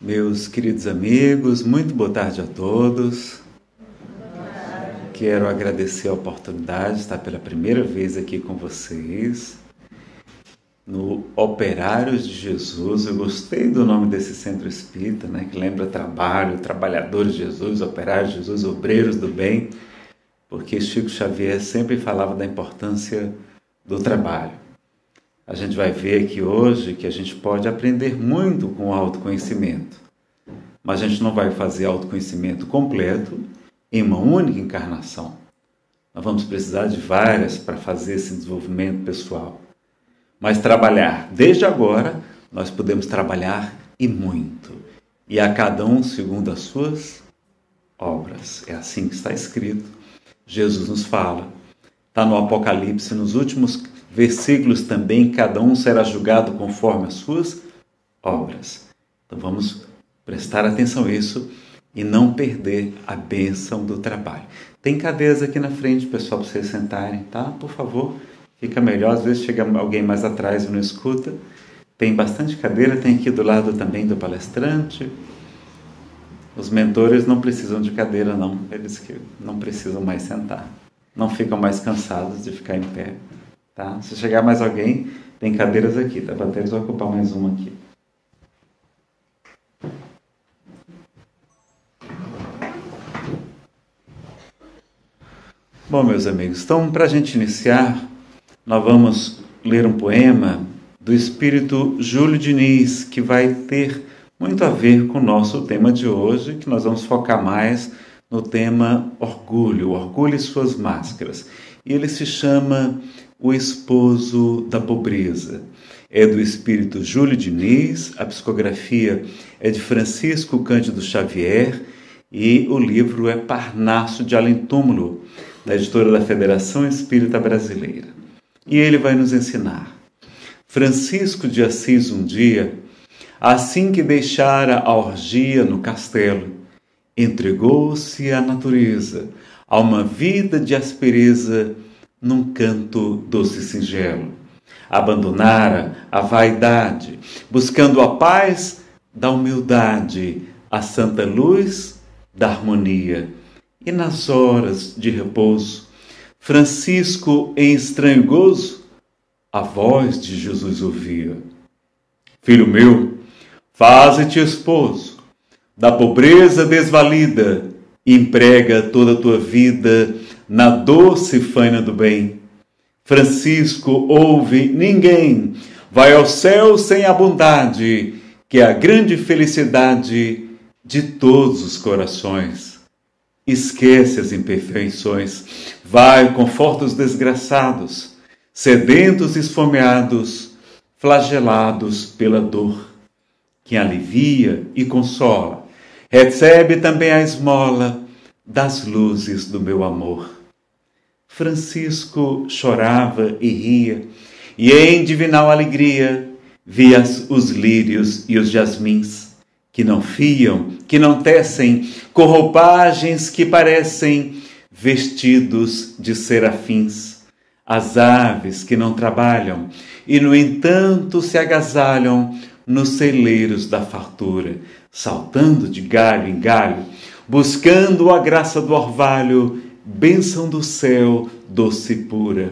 Meus queridos amigos, muito boa tarde a todos. Quero agradecer a oportunidade de estar pela primeira vez aqui com vocês no Operários de Jesus. Eu gostei do nome desse centro espírita, que lembra trabalho, trabalhadores de Jesus, operários de Jesus, obreiros do bem, porque Chico Xavier sempre falava da importância do trabalho. A gente vai ver aqui hoje que a gente pode aprender muito com o autoconhecimento, mas a gente não vai fazer autoconhecimento completo em uma única encarnação. Nós vamos precisar de várias para fazer esse desenvolvimento pessoal. Mas trabalhar desde agora, nós podemos trabalhar e muito. E a cada um segundo as suas obras. É assim que está escrito. Jesus nos fala. Está no Apocalipse, nos últimos versículos também, cada um será julgado conforme as suas obras. Então vamos prestar atenção a isso e não perder a bênção do trabalho. Tem cadeiras aqui na frente, pessoal, para vocês sentarem, tá? Por favor, fica melhor. Às vezes chega alguém mais atrás e não escuta. Tem bastante cadeira, tem aqui do lado também do palestrante. Os mentores não precisam de cadeira, não. Eles que não precisam mais sentar. Não ficam mais cansados de ficar em pé. Tá? Se chegar mais alguém, tem cadeiras aqui. Tá? Eles vão ocupar mais uma aqui. Bom, meus amigos, então, para a gente iniciar, nós vamos ler um poema do espírito Júlio Diniz, que vai ter muito a ver com o nosso tema de hoje, que nós vamos focar mais no tema orgulho e suas máscaras. E ele se chama O Esposo da Pobreza. É do espírito Júlio Diniz, a psicografia é de Francisco Cândido Xavier e o livro é Parnaso de Além Túmulo, da editora da Federação Espírita Brasileira. E ele vai nos ensinar. Francisco de Assis um dia, assim que deixara a orgia no castelo, entregou-se à natureza, a uma vida de aspereza num canto doce e singelo. Abandonara a vaidade, buscando a paz da humildade, a santa luz da harmonia. E nas horas de repouso, Francisco, em estranho gozo, a voz de Jesus ouvia: Filho meu, faze-te esposo da pobreza desvalida, e emprega toda a tua vida na doce faina do bem. Francisco, ouve, ninguém vai ao céu sem a bondade, que é a grande felicidade de todos os corações. Esquece as imperfeições, vai, conforta os desgraçados, sedentos e esfomeados, flagelados pela dor. Quem alivia e consola, recebe também a esmola das luzes do meu amor. Francisco chorava e ria, e em divinal alegria via os lírios e os jasmins, que não fiam, que não tecem, com roupagens que parecem vestidos de serafins. As aves que não trabalham e, no entanto, se agasalham nos celeiros da fartura, saltando de galho em galho, buscando a graça do orvalho, bênção do céu doce e pura.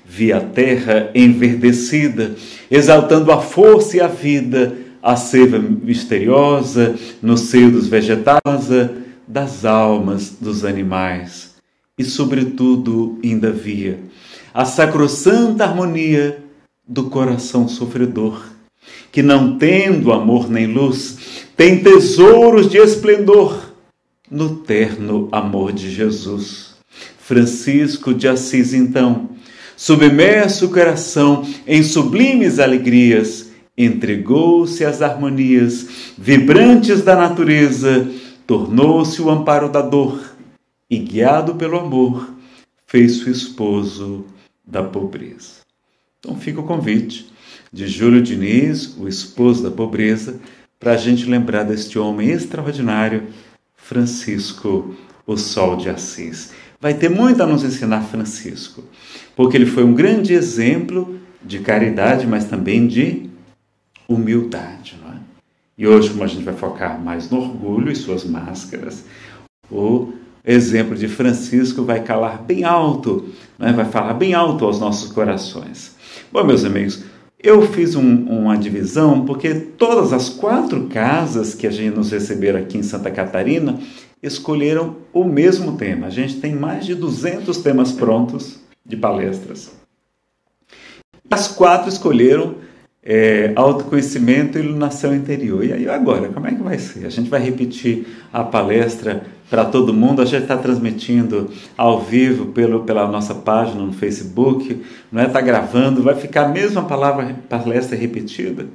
Vi a terra enverdecida, exaltando a força e a vida, a seiva misteriosa no seio dos vegetais, das almas dos animais. E, sobretudo, ainda via a sacrossanta harmonia do coração sofredor, que, não tendo amor nem luz, tem tesouros de esplendor no terno amor de Jesus. Francisco de Assis, então, submerso o coração em sublimes alegrias, entregou-se às harmonias vibrantes da natureza, tornou-se o amparo da dor e, guiado pelo amor, fez-se o esposo da pobreza. Então fica o convite de Júlio Diniz, o esposo da pobreza, para a gente lembrar deste homem extraordinário, Francisco, o Sol de Assis. Vai ter muito a nos ensinar Francisco, porque ele foi um grande exemplo de caridade, mas também de humildade, não é? E hoje, como a gente vai focar mais no orgulho e suas máscaras, o exemplo de Francisco vai calar bem alto, né? Vai falar bem alto aos nossos corações. Bom, meus amigos, eu fiz uma divisão porque todas as 4 casas que a gente nos receberam aqui em Santa Catarina escolheram o mesmo tema. A gente tem mais de 200 temas prontos de palestras. As 4 escolheram autoconhecimento e iluminação interior. E aí agora, como é que vai ser? A gente vai repetir a palestra para todo mundo, a gente está transmitindo ao vivo pela nossa página no Facebook, não é? Está gravando, vai ficar a mesma palestra repetida?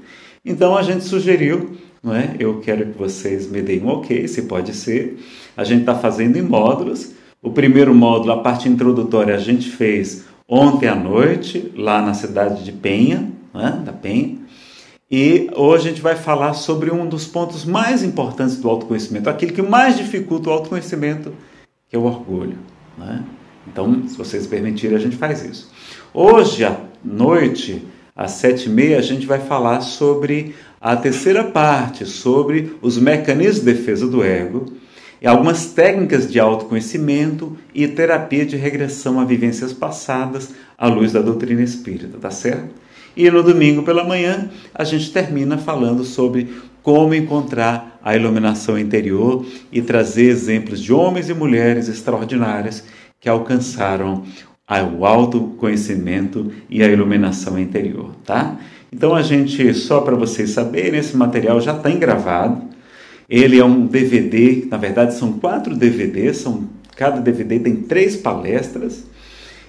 Então a gente sugeriu, não é? Eu quero que vocês me deem um ok, se pode ser. A gente está fazendo em módulos. O primeiro módulo, a parte introdutória, a gente fez ontem à noite, lá na cidade de Penha, né? Da Penha. E hoje a gente vai falar sobre um dos pontos mais importantes do autoconhecimento, aquele que mais dificulta o autoconhecimento, que é o orgulho, né? Então, se vocês permitirem, a gente faz isso. Hoje à noite, às 7h30, a gente vai falar sobre a terceira parte, sobre os mecanismos de defesa do ego, e algumas técnicas de autoconhecimento e terapia de regressão a vivências passadas à luz da doutrina espírita, tá certo? E no domingo pela manhã, a gente termina falando sobre como encontrar a iluminação interior e trazer exemplos de homens e mulheres extraordinários que alcançaram o autoconhecimento e a iluminação interior, tá? Então, só para vocês saberem, esse material já está gravado. Ele é um DVD, na verdade são 4 DVDs, cada DVD tem 3 palestras.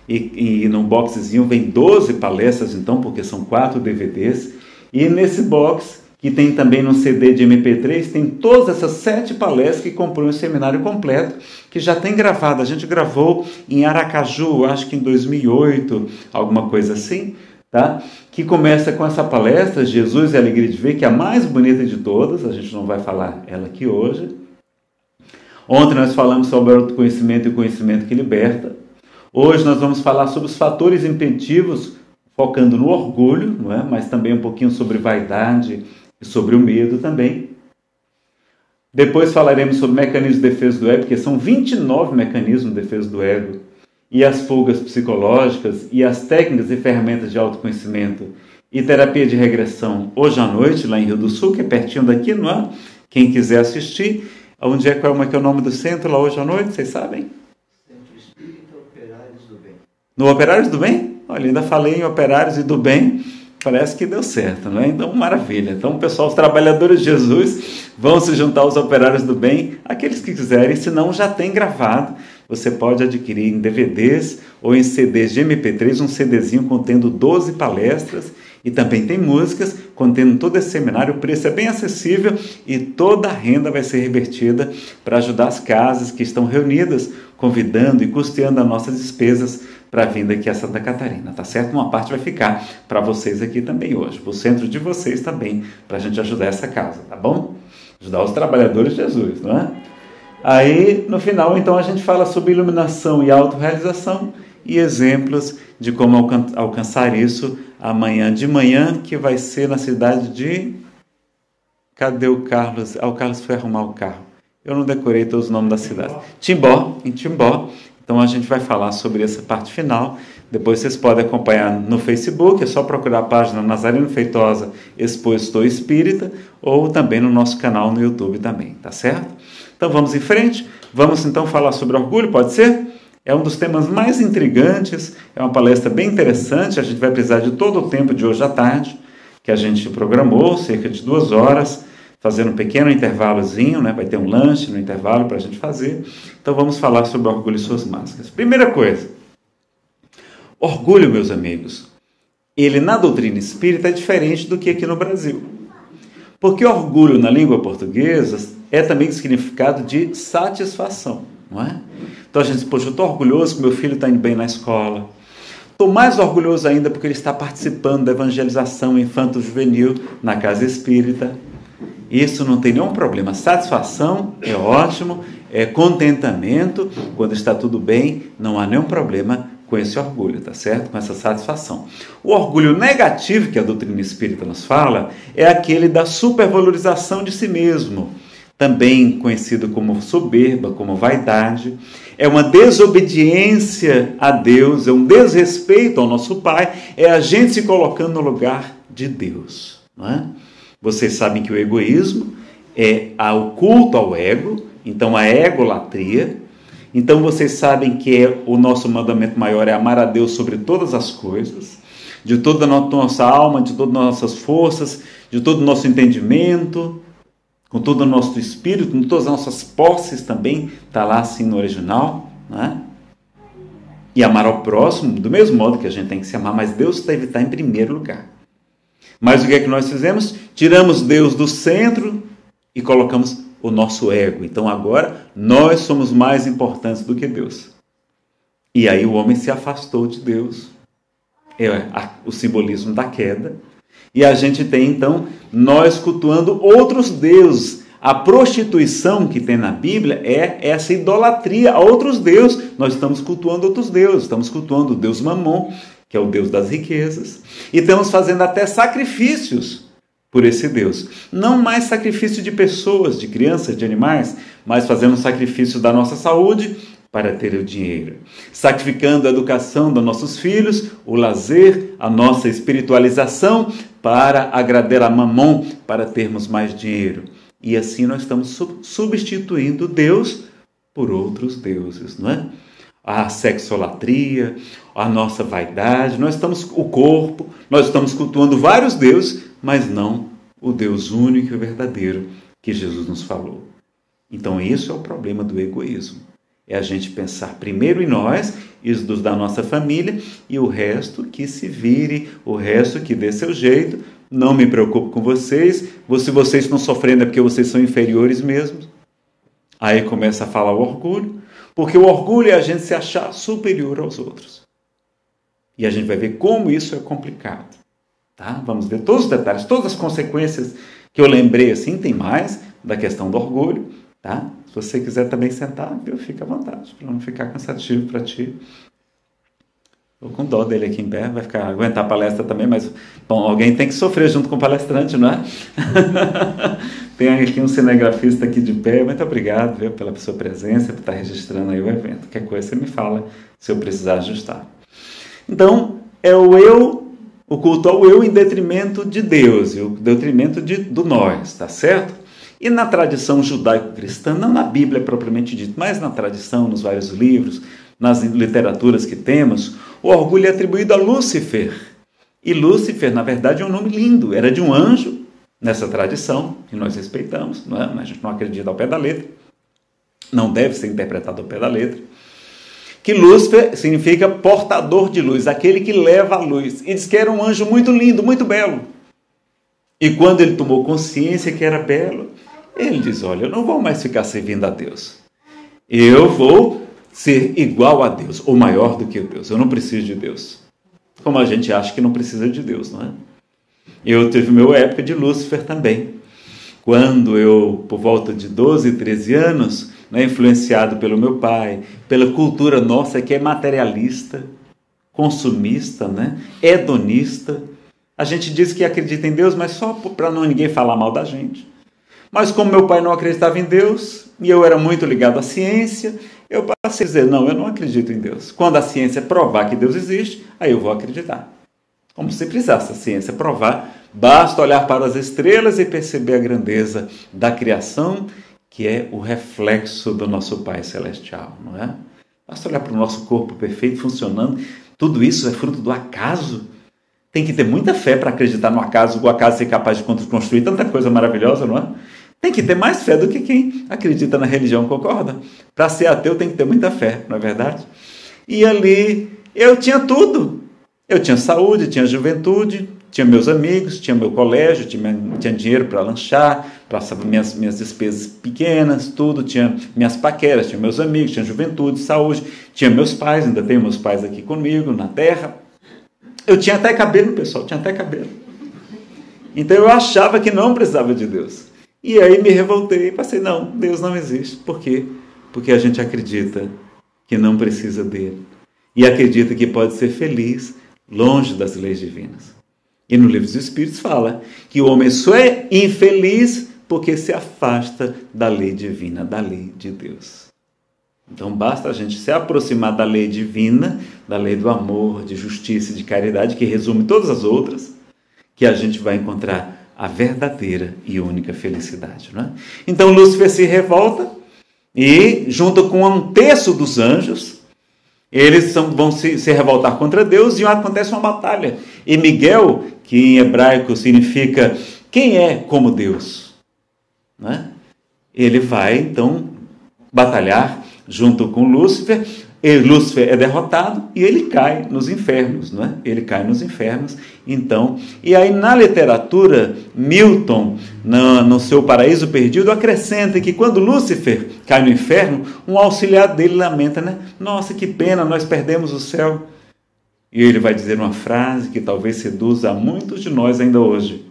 E num boxezinho vem 12 palestras, então, porque são 4 DVDs. E nesse box, que tem também no CD de MP3, tem todas essas 7 palestras que compõem o seminário completo, que já tem gravado. A gente gravou em Aracaju, acho que em 2008, alguma coisa assim, tá? Que começa com essa palestra, Jesus e a Alegria de Ver, que é a mais bonita de todas. A gente não vai falar ela aqui hoje. Ontem nós falamos sobre o autoconhecimento e o conhecimento que liberta. Hoje nós vamos falar sobre os fatores impeditivos, focando no orgulho, não é? Mas também um pouquinho sobre vaidade e sobre o medo também. Depois falaremos sobre mecanismos de defesa do ego, porque são 29 mecanismos de defesa do ego, e as fugas psicológicas, e as técnicas e ferramentas de autoconhecimento e terapia de regressão hoje à noite, lá em Rio do Sul, que é pertinho daqui, não é? Quem quiser assistir, qual é o nome do centro lá hoje à noite, vocês sabem? No Operários do Bem? Olha, ainda falei em Operários e do Bem, parece que deu certo, não é? Então, maravilha. Então, pessoal, os trabalhadores de Jesus vão se juntar aos Operários do Bem, aqueles que quiserem, se não já tem gravado. Você pode adquirir em DVDs ou em CDs de MP3, um CDzinho contendo 12 palestras, e também tem músicas contendo todo esse seminário. O preço é bem acessível e toda a renda vai ser revertida para ajudar as casas que estão reunidas, convidando e custeando as nossas despesas para a vinda aqui a Santa Catarina, tá certo? Uma parte vai ficar para vocês aqui também hoje, para o centro de vocês também, para a gente ajudar essa casa, tá bom? Ajudar os trabalhadores de Jesus, não é? Aí, no final, então, a gente fala sobre iluminação e autorrealização e exemplos de como alcançar isso amanhã de manhã, que vai ser na cidade de... Cadê o Carlos? O Carlos foi arrumar o carro. Eu não decorei todos os nomes da cidade. Timbó, em Timbó. Então a gente vai falar sobre essa parte final. Depois vocês podem acompanhar no Facebook, é só procurar a página Nazareno Feitosa Expositor Espírita, ou também no nosso canal no YouTube também, tá certo? Então vamos em frente. Vamos então falar sobre orgulho, pode ser? É um dos temas mais intrigantes, é uma palestra bem interessante. A gente vai precisar de todo o tempo de hoje à tarde, que a gente programou, cerca de 2 horas, fazendo um pequeno intervalozinho, né? Vai ter um lanche no intervalo para a gente fazer. Então vamos falar sobre orgulho e suas máscaras. Primeira coisa, orgulho, meus amigos, ele na doutrina espírita é diferente do que aqui no Brasil. Porque orgulho na língua portuguesa é também significado de satisfação, não é? Então a gente diz, poxa, eu estou orgulhoso que meu filho está indo bem na escola. Estou mais orgulhoso ainda porque ele está participando da evangelização infanto-juvenil na casa espírita. Isso não tem nenhum problema. Satisfação é ótimo, é contentamento, quando está tudo bem, não há nenhum problema com esse orgulho, tá certo? Com essa satisfação. O orgulho negativo que a doutrina espírita nos fala é aquele da supervalorização de si mesmo, também conhecido como soberba, como vaidade. É uma desobediência a Deus, é um desrespeito ao nosso Pai, é a gente se colocando no lugar de Deus. Não é? Vocês sabem que o egoísmo é o culto ao ego, então a egolatria. Então vocês sabem que o nosso mandamento maior é amar a Deus sobre todas as coisas, de toda a nossa alma, de todas as nossas forças, de todo o nosso entendimento, com todo o nosso espírito, com todas as nossas posses também, está lá assim no original, né? E amar ao próximo, do mesmo modo que a gente tem que se amar, mas Deus deve estar em primeiro lugar. Mas o que é que nós fizemos? Tiramos Deus do centro e colocamos o nosso ego. Então agora nós somos mais importantes do que Deus. E aí o homem se afastou de Deus. É o simbolismo da queda. E a gente tem então nós cultuando outros deuses. A prostituição que tem na Bíblia é essa idolatria a outros deuses. Nós estamos cultuando outros deuses. Estamos cultuando o Deus Mamon, que é o Deus das riquezas. E estamos fazendo até sacrifícios por esse Deus. Não mais sacrifício de pessoas, de crianças, de animais, mas fazendo sacrifício da nossa saúde para ter o dinheiro. Sacrificando a educação dos nossos filhos, o lazer, a nossa espiritualização para agradar a Mamon, para termos mais dinheiro. E assim nós estamos substituindo Deus por outros deuses, não é? A sexolatria, a nossa vaidade, o corpo, nós estamos cultuando vários deuses, mas não o Deus único e verdadeiro que Jesus nos falou. Então isso é o problema do egoísmo. É a gente pensar primeiro em nós, isso da nossa família, e o resto que se vire, o resto que dê seu jeito, não me preocupo com vocês, se vocês estão sofrendo é porque vocês são inferiores mesmo. Aí começa a falar o orgulho, porque o orgulho é a gente se achar superior aos outros. E a gente vai ver como isso é complicado. Tá? Vamos ver todos os detalhes, todas as consequências que eu lembrei assim, tem mais da questão do orgulho. Tá? Se você quiser também sentar, fica à vontade, para não ficar cansativo para ti. Estou com dó dele aqui em pé, vai aguentar a palestra também, mas bom, alguém tem que sofrer junto com o palestrante, não é? Tem aqui um cinegrafista aqui de pé, muito obrigado, viu, pela sua presença, por estar registrando aí o evento. Qualquer coisa você me fala se eu precisar ajustar. Então, é o culto ao eu em detrimento de Deus, e o detrimento do nós, tá certo? E na tradição judaico-cristã, não na Bíblia propriamente dito, mas na tradição, nos vários livros, nas literaturas que temos, o orgulho é atribuído a Lúcifer. E Lúcifer, na verdade, é um nome lindo, era de um anjo, nessa tradição, que nós respeitamos, não é? Mas a gente não acredita ao pé da letra, não deve ser interpretado ao pé da letra, que Lúcifer significa portador de luz, aquele que leva a luz, e diz que era um anjo muito lindo, muito belo. E quando ele tomou consciência que era belo, ele diz, olha, eu não vou mais ficar servindo a Deus, eu vou ser igual a Deus, ou maior do que Deus, eu não preciso de Deus. Como a gente acha que não precisa de Deus, não é? Eu tive minha época de Lúcifer também. Quando eu, por volta de 12, 13 anos, né, influenciado pelo meu pai, pela cultura nossa que é materialista, consumista, né, hedonista, a gente diz que acredita em Deus, mas só para não ninguém falar mal da gente. Mas como meu pai não acreditava em Deus, e eu era muito ligado à ciência, eu passei a dizer, não, eu não acredito em Deus. Quando a ciência provar que Deus existe, aí eu vou acreditar. Como se precisasse a ciência provar, basta olhar para as estrelas e perceber a grandeza da criação, que é o reflexo do nosso Pai Celestial, não é? Basta olhar para o nosso corpo perfeito, funcionando. Tudo isso é fruto do acaso. Tem que ter muita fé para acreditar no acaso, o acaso ser capaz de construir tanta coisa maravilhosa, não é? Tem que ter mais fé do que quem acredita na religião, concorda? Para ser ateu tem que ter muita fé, não é verdade? E ali eu tinha tudo. Eu tinha saúde, tinha juventude, tinha meus amigos, tinha meu colégio, tinha dinheiro para lanchar, para minhas despesas pequenas, tudo, tinha minhas paqueras, tinha meus amigos, tinha juventude, saúde, tinha meus pais, ainda tenho meus pais aqui comigo, na terra. Eu tinha até cabelo, pessoal, tinha até cabelo. Então eu achava que não precisava de Deus. E aí me revoltei e passei, não, Deus não existe. Por quê? Porque a gente acredita que não precisa dele. e acredita que pode ser feliz longe das leis divinas. E no Livro dos Espíritos fala que o homem só é infeliz porque se afasta da lei divina, da lei de Deus. Então basta a gente se aproximar da lei divina, da lei do amor, de justiça e de caridade, que resume todas as outras, que a gente vai encontrar a verdadeira e única felicidade. Não é? Então Lúcifer se revolta e, junto com um terço dos anjos, eles vão se revoltar contra Deus e acontece uma batalha. E Miguel, que em hebraico significa quem é como Deus, não é? Ele vai então batalhar junto com Lúcifer, e Lúcifer é derrotado e ele cai nos infernos, não é? Ele cai nos infernos, então, e aí na literatura, Milton, no seu Paraíso Perdido, acrescenta que quando Lúcifer cai no inferno, um auxiliar dele lamenta, né? Nossa, que pena, nós perdemos o céu. E ele vai dizer uma frase que talvez seduza a muitos de nós ainda hoje: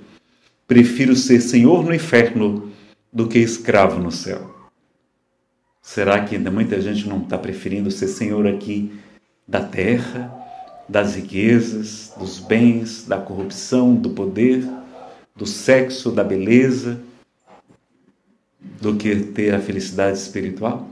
prefiro ser senhor no inferno do que escravo no céu. Será que ainda muita gente não está preferindo ser senhor aqui da terra, das riquezas, dos bens, da corrupção, do poder, do sexo, da beleza, do que ter a felicidade espiritual?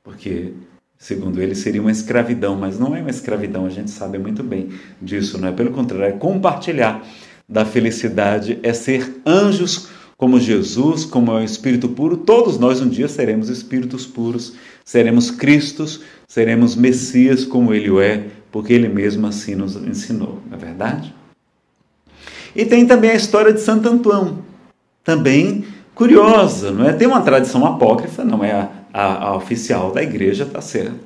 Porque, segundo ele, seria uma escravidão, mas não é uma escravidão, a gente sabe muito bem disso, não é? Pelo contrário, é compartilhar da felicidade, é ser anjos como Jesus, como é o Espírito puro. Todos nós um dia seremos espíritos puros, seremos Cristos, seremos Messias como Ele o é, porque Ele mesmo assim nos ensinou, não é verdade? E tem também a história de Santo Antão, também curiosa, não é? Tem uma tradição apócrifa, não é a oficial da igreja, tá certo?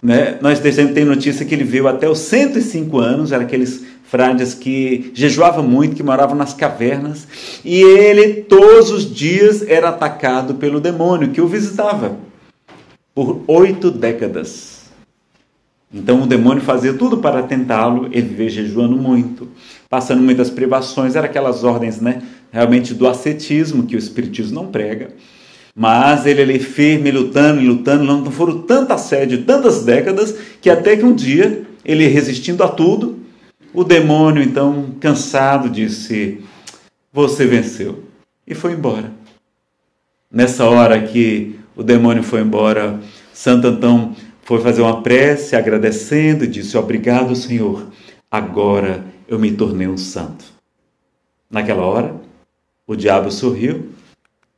Né? Nós tem notícia que ele veio até os 105 anos, era aqueles frades que jejuavam muito, que moravam nas cavernas, e ele todos os dias era atacado pelo demônio que o visitava por 8 décadas. Então o demônio fazia tudo para tentá-lo, ele vivia jejuando muito, passando muitas privações, eram aquelas ordens, né, realmente do ascetismo que o espiritismo não prega, mas ele ali firme, lutando, não foram tanta assédio, tantas décadas, que até que um dia, ele resistindo a tudo, o demônio, então, cansado, disse: você venceu. E foi embora. Nessa hora que o demônio foi embora, Santo Antão foi fazer uma prece, agradecendo, e disse: obrigado, Senhor, agora eu me tornei um santo. Naquela hora, o diabo sorriu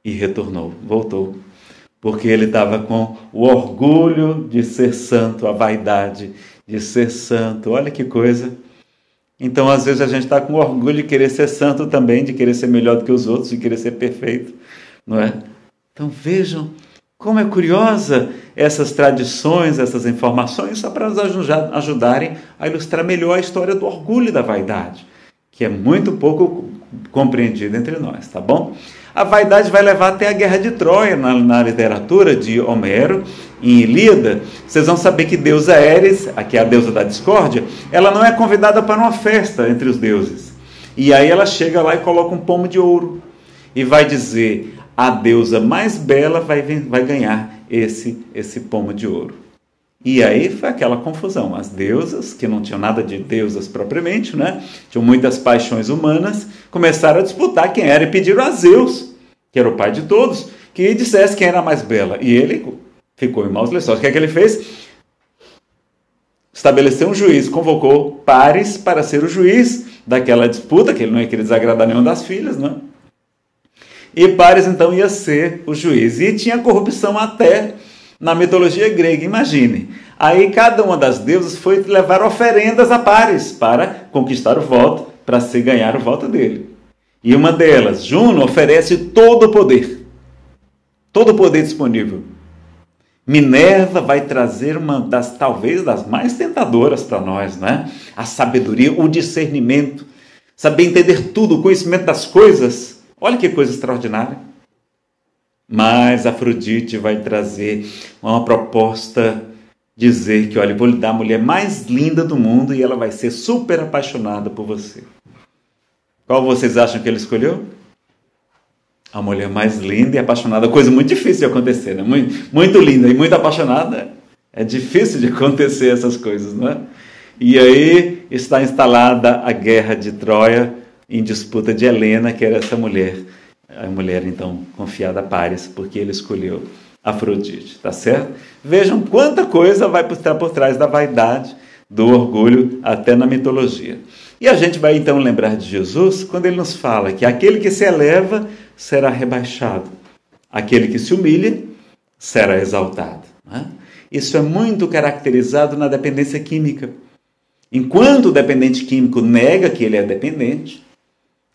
e retornou, voltou. Porque ele estava com o orgulho de ser santo, a vaidade de ser santo. Olha que coisa. Então, às vezes, a gente está com orgulho de querer ser santo também, de querer ser melhor do que os outros, de querer ser perfeito, não é? Então, vejam como é curiosa essas tradições, essas informações, só para nos ajudarem a ilustrar melhor a história do orgulho e da vaidade, que é muito pouco compreendida entre nós, tá bom? A vaidade vai levar até a Guerra de Troia, na literatura de Homero, em Ilíada. Vocês vão saber que deusa Éris, que é a deusa da discórdia, ela não é convidada para uma festa entre os deuses. E aí ela chega lá e coloca um pomo de ouro. E vai dizer: a deusa mais bela vai ganhar esse pomo de ouro. E aí foi aquela confusão. As deusas, que não tinham nada de deusas propriamente, né? Tinham muitas paixões humanas, começaram a disputar quem era e pediram a Zeus, que era o pai de todos, que dissesse quem era a mais bela. E ele ficou em maus lençóis. O que é que ele fez? Estabeleceu um juiz, convocou Paris para ser o juiz daquela disputa, que ele não ia querer desagradar nenhuma das filhas, né? E Paris então ia ser o juiz. E tinha corrupção até na mitologia grega, imagine. Aí cada uma das deusas foi levar oferendas a Paris para conquistar o voto, para se ganhar o voto dele. E uma delas, Juno, oferece todo o poder disponível. Minerva vai trazer uma das, talvez, das mais tentadoras para nós, né? A sabedoria, o discernimento, saber entender tudo, o conhecimento das coisas. Olha que coisa extraordinária. Mas Afrodite vai trazer uma proposta, dizer que, olha, eu vou lhe dar a mulher mais linda do mundo e ela vai ser super apaixonada por você. Qual vocês acham que ele escolheu? A mulher mais linda e apaixonada, coisa muito difícil de acontecer, né? Muito linda e muito apaixonada, É difícil de acontecer essas coisas, não é? E aí está instalada a guerra de Troia em disputa de Helena, que era essa mulher, a mulher então confiada a Paris, porque ele escolheu Afrodite, tá certo? Vejam quanta coisa vai estar por trás da vaidade, do orgulho, até na mitologia. E a gente vai então lembrar de Jesus quando ele nos fala que aquele que se eleva será rebaixado, aquele que se humilha será exaltado. Né? Isso é muito caracterizado na dependência química. Enquanto o dependente químico nega que ele é dependente,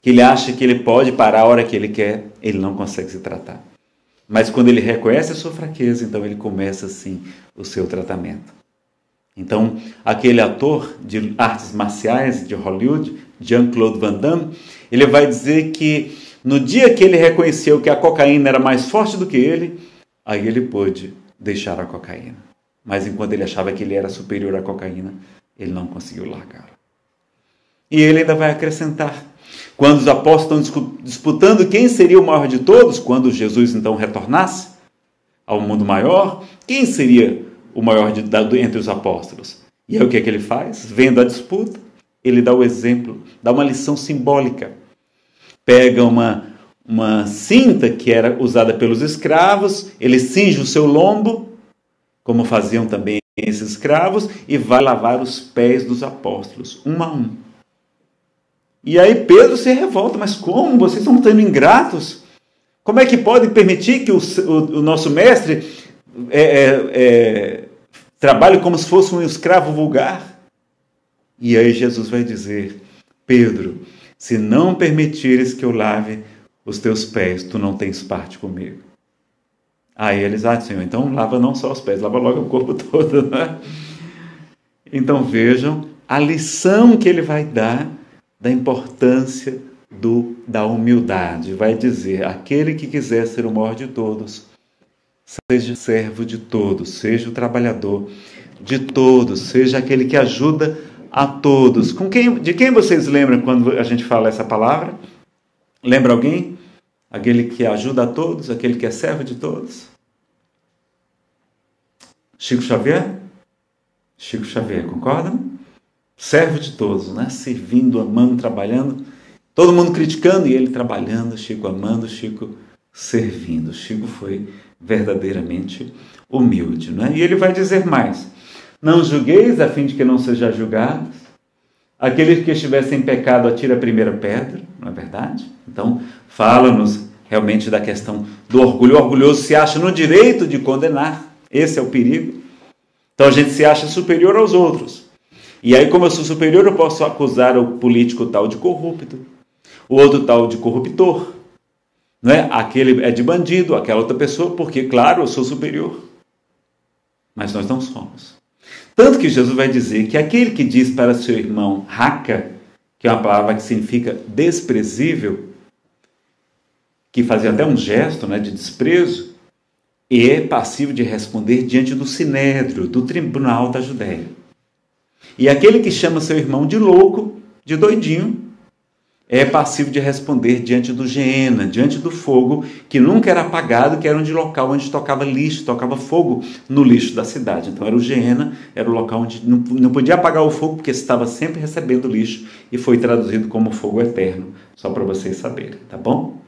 que ele acha que ele pode parar a hora que ele quer, ele não consegue se tratar. Mas quando ele reconhece a sua fraqueza, então ele começa assim o seu tratamento. Então, aquele ator de artes marciais de Hollywood, Jean-Claude Van Damme, ele vai dizer que no dia que ele reconheceu que a cocaína era mais forte do que ele, aí ele pôde deixar a cocaína. Mas enquanto ele achava que ele era superior à cocaína, ele não conseguiu largá-la. E ele ainda vai acrescentar, quando os apóstolos estão disputando quem seria o maior de todos, quando Jesus então retornasse ao mundo maior, quem seria o maior entre os apóstolos? E aí o que é que ele faz? Vendo a disputa, ele dá o exemplo, dá uma lição simbólica. Pega uma cinta que era usada pelos escravos, ele cinge o seu lombo, como faziam também esses escravos, e vai lavar os pés dos apóstolos, um a um. E aí Pedro se revolta, mas como? Vocês estão sendo ingratos? Como é que pode permitir que o nosso mestre trabalhe como se fosse um escravo vulgar? E aí Jesus vai dizer, Pedro, se não permitires que eu lave os teus pés, tu não tens parte comigo. Aí eles, Senhor, então lava não só os pés, lava logo o corpo todo, né? Então vejam a lição que ele vai dar da importância da humildade. Vai dizer, aquele que quiser ser o maior de todos, seja servo de todos, seja o trabalhador de todos, seja aquele que ajuda a todos. De quem vocês lembram quando a gente fala essa palavra? Lembra alguém? Aquele que ajuda a todos, aquele que é servo de todos? Chico Xavier? Chico Xavier, concordam? Servo de todos, né? Servindo, amando, trabalhando. Todo mundo criticando e ele trabalhando, Chico amando, Chico servindo. Chico foi verdadeiramente humilde, né? E ele vai dizer mais. Não julgueis a fim de que não seja julgados. Aquele que estiver sem pecado atira a primeira pedra, não é verdade? Então, fala-nos realmente da questão do orgulho. O orgulhoso se acha no direito de condenar. Esse é o perigo. Então a gente se acha superior aos outros. E aí, como eu sou superior, eu posso acusar o político tal de corrupto, o outro tal de corruptor, não é? Aquele é de bandido, aquela outra pessoa, porque, claro, eu sou superior. Mas nós não somos. Tanto que Jesus vai dizer que aquele que diz para seu irmão raca, que é uma palavra que significa desprezível, que fazia até um gesto, né, de desprezo, é passivo de responder diante do sinédrio, do tribunal da Judéia. E aquele que chama seu irmão de louco, de doidinho, é passivo de responder diante do Geena, diante do fogo, que nunca era apagado, que era um local onde tocava lixo, tocava fogo no lixo da cidade. Então era o Geena, era o local onde não podia apagar o fogo, porque estava sempre recebendo lixo, e foi traduzido como fogo eterno, só para vocês saberem, tá bom?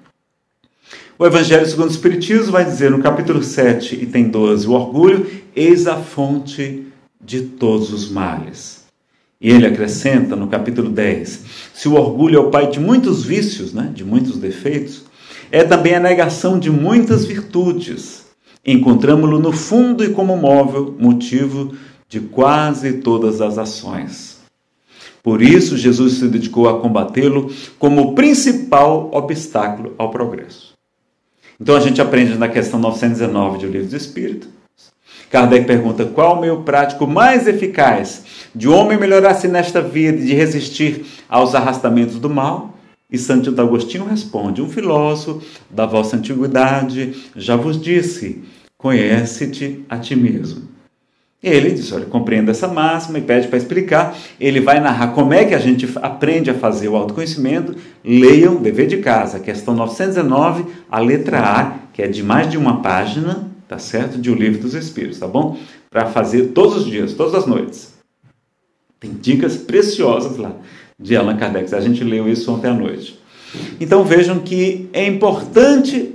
O Evangelho segundo o Espiritismo vai dizer no capítulo 7, item 12, o orgulho, eis a fonte de todos os males. E ele acrescenta no capítulo 10, se o orgulho é o pai de muitos vícios, né, de muitos defeitos, é também a negação de muitas virtudes. Encontramo-lo no fundo e como móvel, motivo de quase todas as ações. Por isso, Jesus se dedicou a combatê-lo como o principal obstáculo ao progresso. Então, a gente aprende na questão 919 do Livro dos Espíritos. Kardec pergunta, qual o meio prático mais eficaz de o homem melhorar-se nesta vida e de resistir aos arrastamentos do mal? E Santo Agostinho responde, um filósofo da vossa antiguidade já vos disse, conhece-te a ti mesmo. Ele diz, olha, compreenda essa máxima e pede para explicar. Ele vai narrar como é que a gente aprende a fazer o autoconhecimento. Leiam, dever de casa, questão 909, a letra A, que é de mais de uma página, tá certo? De O Livro dos Espíritos, tá bom? Para fazer todos os dias, todas as noites. Tem dicas preciosas lá de Allan Kardec. A gente leu isso ontem à noite. Então vejam que é importante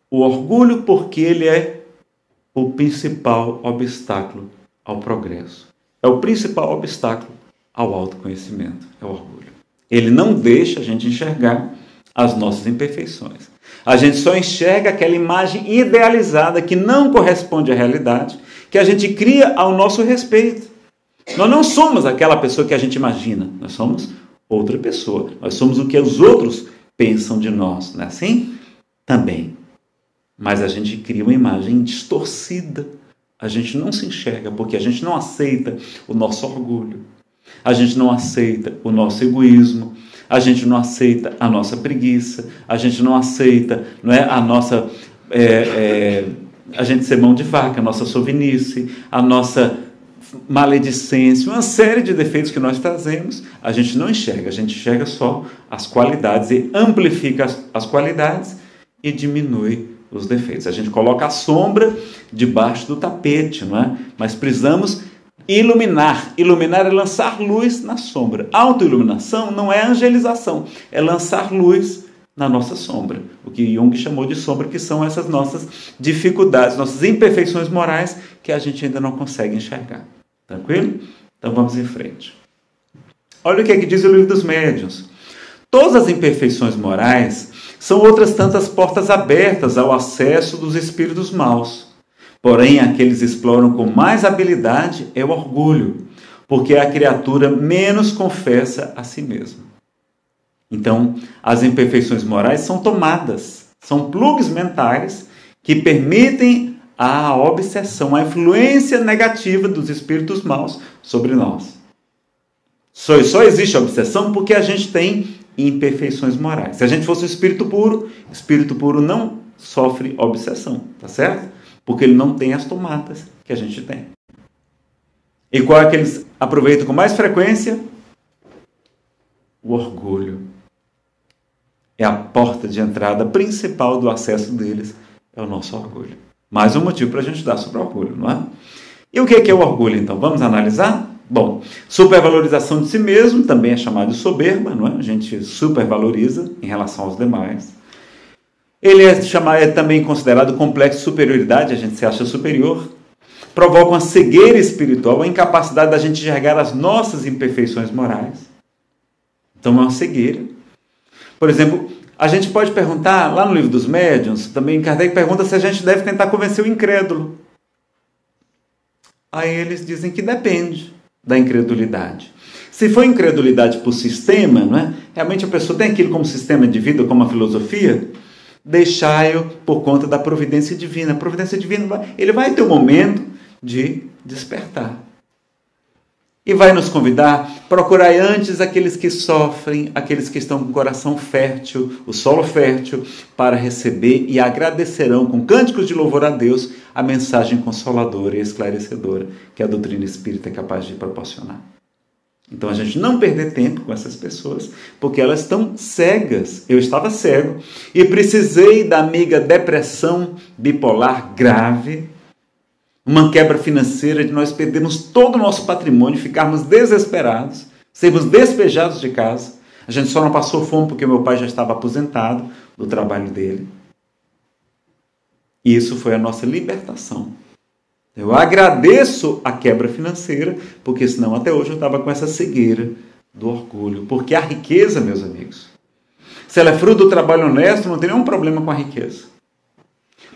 o orgulho porque ele é o principal obstáculo ao progresso. É o principal obstáculo ao autoconhecimento, é o orgulho. Ele não deixa a gente enxergar as nossas imperfeições. A gente só enxerga aquela imagem idealizada que não corresponde à realidade, que a gente cria ao nosso respeito. Nós não somos aquela pessoa que a gente imagina, nós somos outra pessoa. Nós somos o que os outros pensam de nós, não é assim? Também. Mas a gente cria uma imagem distorcida. A gente não se enxerga porque a gente não aceita o nosso orgulho. A gente não aceita o nosso egoísmo. A gente não aceita a nossa preguiça. A gente não aceita, não é, a nossa... a gente ser mão de vaca, a nossa sovinice, a nossa maledicência, uma série de defeitos que nós trazemos, a gente não enxerga, a gente enxerga só as qualidades e amplifica as qualidades e diminui os defeitos. A gente coloca a sombra debaixo do tapete, não é? Mas precisamos iluminar. Iluminar é lançar luz na sombra. Autoiluminação não é angelização, é lançar luz na nossa sombra. O que Jung chamou de sombra, que são essas nossas dificuldades, nossas imperfeições morais que a gente ainda não consegue enxergar. Tranquilo? Então vamos em frente. Olha o que é que diz o Livro dos Médiuns. Todas as imperfeições morais são outras tantas portas abertas ao acesso dos espíritos maus. Porém, a que eles exploram com mais habilidade é o orgulho, porque a criatura menos confessa a si mesma. Então, as imperfeições morais são tomadas, são plugs mentais que permitem a obsessão, a influência negativa dos espíritos maus sobre nós. Só existe obsessão porque a gente tem imperfeições morais. Se a gente fosse o espírito puro não sofre obsessão, tá certo? Porque ele não tem as tomadas que a gente tem. E qual é que eles aproveitam com mais frequência? O orgulho. É a porta de entrada principal do acesso deles, é o nosso orgulho. Mais um motivo para a gente estudar sobre o orgulho, não é? E o que é o orgulho, então? Vamos analisar? Bom, supervalorização de si mesmo também é chamado de soberba, não é? A gente supervaloriza em relação aos demais. Ele é também considerado complexo de superioridade, a gente se acha superior. Provoca uma cegueira espiritual, a incapacidade da gente enxergar as nossas imperfeições morais. Então é uma cegueira. Por exemplo, a gente pode perguntar, lá no Livro dos Médiuns, também Kardec pergunta se a gente deve tentar convencer o incrédulo. Aí eles dizem que depende da incredulidade. Se for incredulidade por sistema, não é? Realmente a pessoa tem aquilo como sistema de vida, como uma filosofia, deixai-o por conta da providência divina. A providência divina, ele vai ter um momento de despertar. E vai nos convidar, procurai antes aqueles que sofrem, aqueles que estão com o coração fértil, o solo fértil, para receber e agradecerão com cânticos de louvor a Deus a mensagem consoladora e esclarecedora que a doutrina espírita é capaz de proporcionar. Então a gente não perder tempo com essas pessoas, porque elas estão cegas. Eu estava cego e precisei da amiga depressão bipolar grave, uma quebra financeira de nós perdermos todo o nosso patrimônio, ficarmos desesperados, sermos despejados de casa. A gente só não passou fome porque meu pai já estava aposentado do trabalho dele. E isso foi a nossa libertação. Eu agradeço a quebra financeira, porque senão até hoje eu estava com essa cegueira do orgulho. Porque a riqueza, meus amigos, se ela é fruto do trabalho honesto, não tem nenhum problema com a riqueza.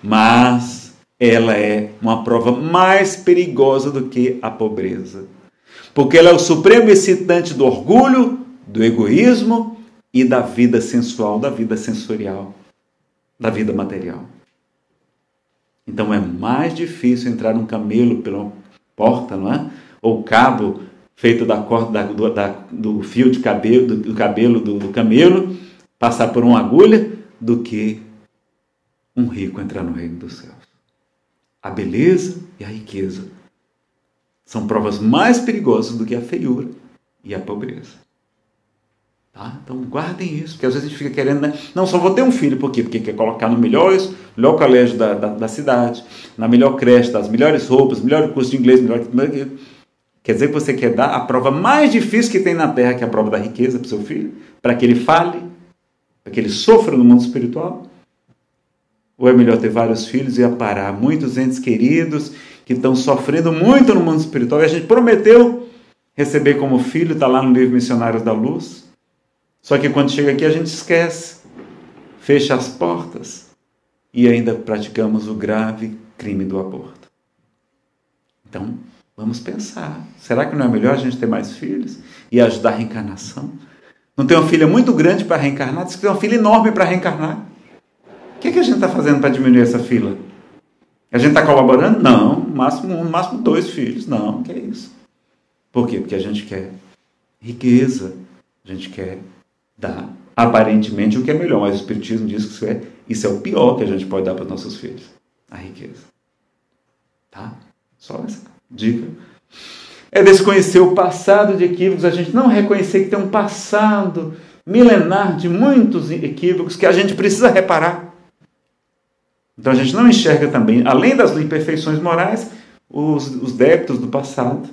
Mas ela é uma prova mais perigosa do que a pobreza. Porque ela é o supremo excitante do orgulho, do egoísmo e da vida sensual, da vida sensorial, da vida material. Então é mais difícil entrar um camelo pela porta, não é? Ou cabo feito da corda do fio de cabelo, do cabelo do camelo, passar por uma agulha, do que um rico entrar no reino dos céus. A beleza e a riqueza são provas mais perigosas do que a feiura e a pobreza. Tá? Então guardem isso, porque às vezes a gente fica querendo, né? Não, só vou ter um filho, por quê? Porque quer colocar no melhor colégio da cidade, na melhor creche, das melhores roupas, melhor curso de inglês, Quer dizer que você quer dar a prova mais difícil que tem na Terra, que é a prova da riqueza para o seu filho, para que ele fale, para que ele sofra no mundo espiritual? Ou é melhor ter vários filhos e aparar muitos entes queridos que estão sofrendo muito no mundo espiritual? E a gente prometeu receber como filho, está lá no livro Missionários da Luz. Só que quando chega aqui a gente esquece, fecha as portas e ainda praticamos o grave crime do aborto. Então, vamos pensar. Será que não é melhor a gente ter mais filhos e ajudar a reencarnação? Não tem uma filha muito grande para reencarnar? Diz que tem uma filha enorme para reencarnar. O que a gente está fazendo para diminuir essa fila? A gente está colaborando? Não. No máximo 2 filhos. Não, que é isso. Por quê? Porque a gente quer riqueza. A gente quer dar aparentemente o que é melhor. Mas o Espiritismo diz que isso é o pior que a gente pode dar para os nossos filhos. A riqueza. Tá? Só essa dica. É desconhecer o passado de equívocos. A gente não reconhecer que tem um passado milenar de muitos equívocos que a gente precisa reparar. Então a gente não enxerga também, além das imperfeições morais, os débitos do passado.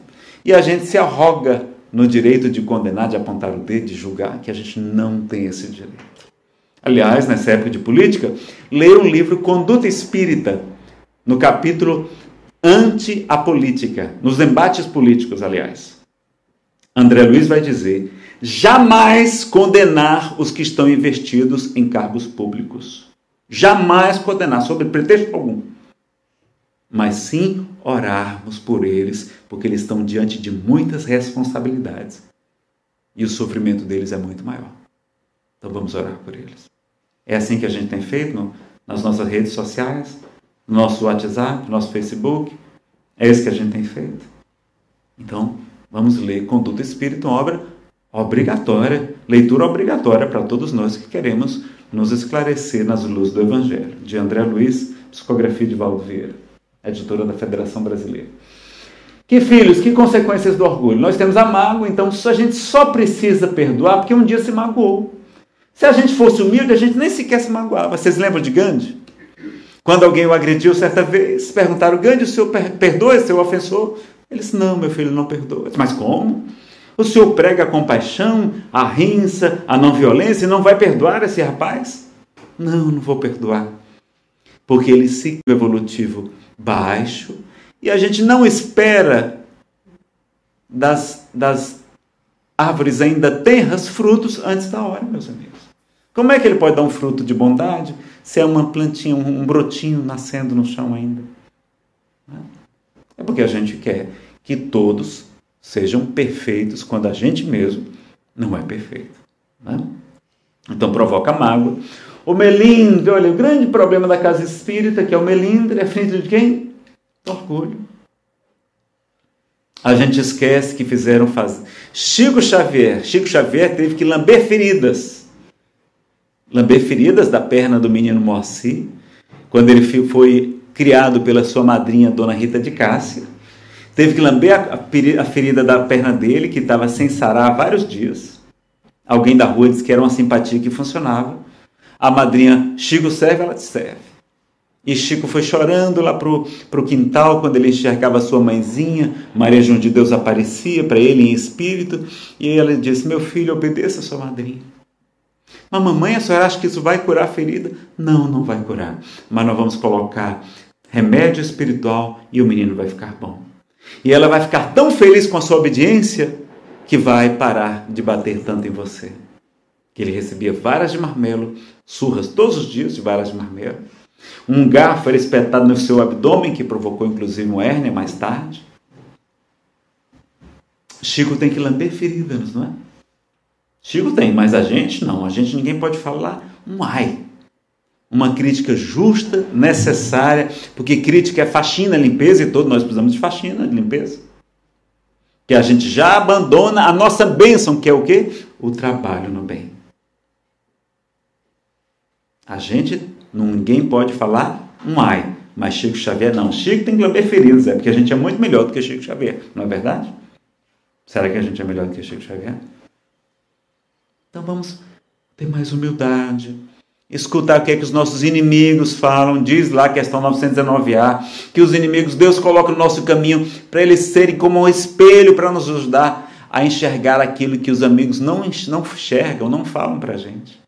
E a gente se arroga no direito de condenar, de apontar o dedo, de julgar, que a gente não tem esse direito. Aliás, nessa época de política, leia o livro Conduta Espírita, no capítulo Ante a Política, nos embates políticos, aliás. André Luiz vai dizer: jamais condenar os que estão investidos em cargos públicos. Jamais condenar, sob pretexto algum. Mas sim orarmos por eles, porque eles estão diante de muitas responsabilidades. E o sofrimento deles é muito maior. Então vamos orar por eles. É assim que a gente tem feito nas nossas redes sociais, no nosso WhatsApp, no nosso Facebook. É isso que a gente tem feito. Então, vamos ler Conduta Espírita, uma obra obrigatória, leitura obrigatória para todos nós que queremos nos esclarecer nas luzes do Evangelho. De André Luiz, psicografia de Valdo Vieira, editora da Federação Brasileira. Que filhos, que consequências do orgulho? Nós temos a mágoa, então a gente só precisa perdoar porque um dia se magoou. Se a gente fosse humilde, a gente nem sequer se magoava. Vocês lembram de Gandhi? Quando alguém o agrediu certa vez, perguntaram: Gandhi, o senhor perdoa esse seu ofensor? Ele disse: não, meu filho, não perdoa. Mas como? O senhor prega a compaixão, a rinça, a não violência e não vai perdoar esse rapaz? Não vou perdoar. Porque ele seguiu o evolutivo baixo e a gente não espera das árvores ainda tenras frutos antes da hora, meus amigos. Como é que ele pode dar um fruto de bondade se é uma plantinha, um brotinho nascendo no chão ainda? É porque a gente quer que todos sejam perfeitos quando a gente mesmo não é perfeito. Né? Então provoca mágoa. O melindre, olha, o grande problema da casa espírita, que é o melindre, é filho de quem? Orgulho. A gente esquece que fizeram fazer. Chico Xavier teve que lamber feridas. Lamber feridas da perna do menino Moacir, quando ele foi criado pela sua madrinha, Dona Rita de Cássia. Teve que lamber a ferida da perna dele, que estava sem sarar há vários dias. Alguém da rua disse que era uma simpatia que funcionava. A madrinha: Chico serve, ela te serve. E Chico foi chorando lá pro quintal, quando ele enxergava a sua mãezinha. Maria João de Deus aparecia para ele em espírito. E ela disse: meu filho, obedeça a sua madrinha. Mas mamãe, a senhora acha que isso vai curar a ferida? Não, não vai curar. Mas nós vamos colocar remédio espiritual e o menino vai ficar bom. E ela vai ficar tão feliz com a sua obediência que vai parar de bater tanto em você. Que ele recebia varas de marmelo, surras todos os dias de varas de marmelo. Um garfo era espetado no seu abdômen, que provocou inclusive uma hérnia mais tarde. Chico tem que lamber feridas, não é? Chico tem, mas a gente não. A gente, ninguém pode falar um ai. Uma crítica justa, necessária, porque crítica é faxina, limpeza, e todos nós precisamos de faxina, de limpeza. Que a gente já abandona a nossa bênção, que é o quê? O trabalho no bem. A gente, ninguém pode falar um ai, mas Chico Xavier não. Chico tem que lamber feridas, porque a gente é muito melhor do que Chico Xavier, não é verdade? Será que a gente é melhor do que Chico Xavier? Então vamos ter mais humildade, escutar o que é que os nossos inimigos falam. Diz lá a questão 919A, que os inimigos Deus coloca no nosso caminho para eles serem como um espelho para nos ajudar a enxergar aquilo que os amigos não enxergam, não falam para a gente.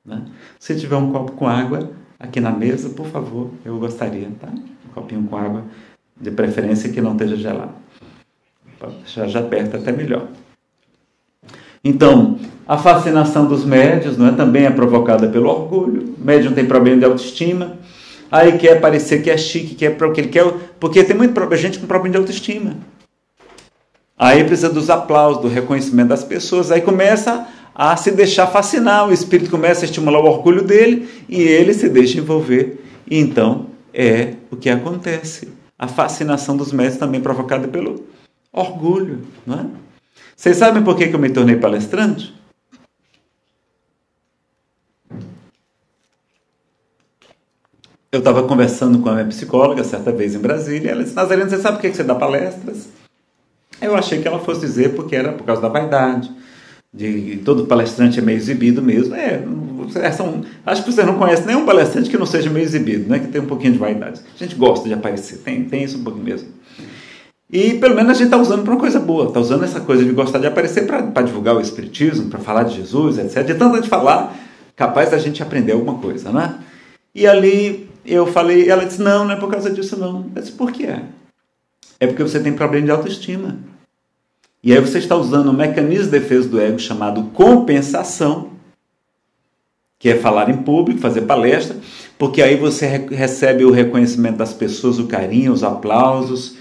Né? Se tiver um copo com água aqui na mesa, por favor, eu gostaria, tá? Um copinho com água, de preferência que não esteja gelado. Pode deixar já perto, até melhor. Então, a fascinação dos médiuns, não é, também é provocada pelo orgulho. O médium tem problema de autoestima, aí quer parecer que é chique, quer para o que ele quer, porque tem muita gente com problema de autoestima. Aí precisa dos aplausos, do reconhecimento das pessoas, aí começa a se deixar fascinar, o espírito começa a estimular o orgulho dele e ele se deixa envolver. E então é o que acontece. A fascinação dos médiuns também provocada pelo orgulho, não é? Vocês sabem por que eu me tornei palestrante? Eu estava conversando com a minha psicóloga certa vez em Brasília, ela disse: Nazareno, você sabe por que você dá palestras? Eu achei que ela fosse dizer porque era por causa da vaidade, de todo palestrante é meio exibido mesmo. Acho que você não conhece nenhum palestrante que não seja meio exibido, né? Que tem um pouquinho de vaidade. A gente gosta de aparecer, tem isso um pouquinho mesmo. E pelo menos a gente está usando para uma coisa boa, está usando essa coisa de gostar de aparecer para divulgar o Espiritismo, para falar de Jesus, etc. De tanto a gente falar, capaz da gente aprender alguma coisa, né? E ali eu falei, ela disse: não é por causa disso não. Eu disse: por que é? É porque você tem problema de autoestima. E aí você está usando um mecanismo de defesa do ego chamado compensação, que é falar em público, fazer palestra, porque aí você recebe o reconhecimento das pessoas, o carinho, os aplausos.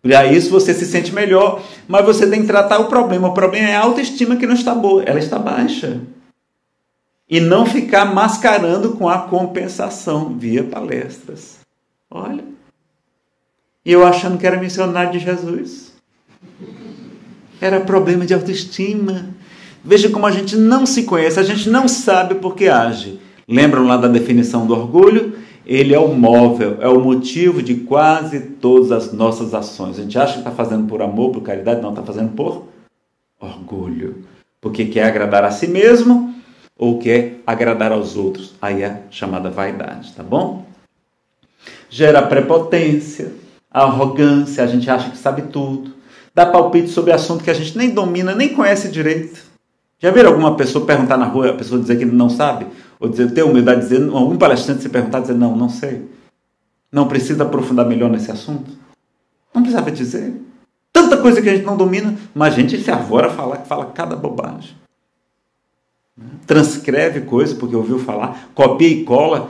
Para isso você se sente melhor, mas você tem que tratar o problema. O problema é a autoestima que não está boa, ela está baixa. E não ficar mascarando com a compensação via palestras. Olha. E eu achando que era missionário de Jesus. Era problema de autoestima. Veja como a gente não se conhece, a gente não sabe por que age. Lembram lá da definição do orgulho? Ele é o móvel, é o motivo de quase todas as nossas ações. A gente acha que está fazendo por amor, por caridade, não, está fazendo por orgulho. Porque quer agradar a si mesmo ou quer agradar aos outros. Aí é chamada vaidade, tá bom? Gera prepotência, arrogância, a gente acha que sabe tudo. Dá palpite sobre assunto que a gente nem domina, nem conhece direito. Já viram alguma pessoa perguntar na rua, a pessoa dizer que não sabe? Ou dizer, ter humildade de dizer, algum palestrante se perguntar, dizer, não sei. Não precisa aprofundar melhor nesse assunto? Não precisava dizer. Tanta coisa que a gente não domina, mas a gente se arvora a fala cada bobagem. Transcreve coisa, porque ouviu falar, copia e cola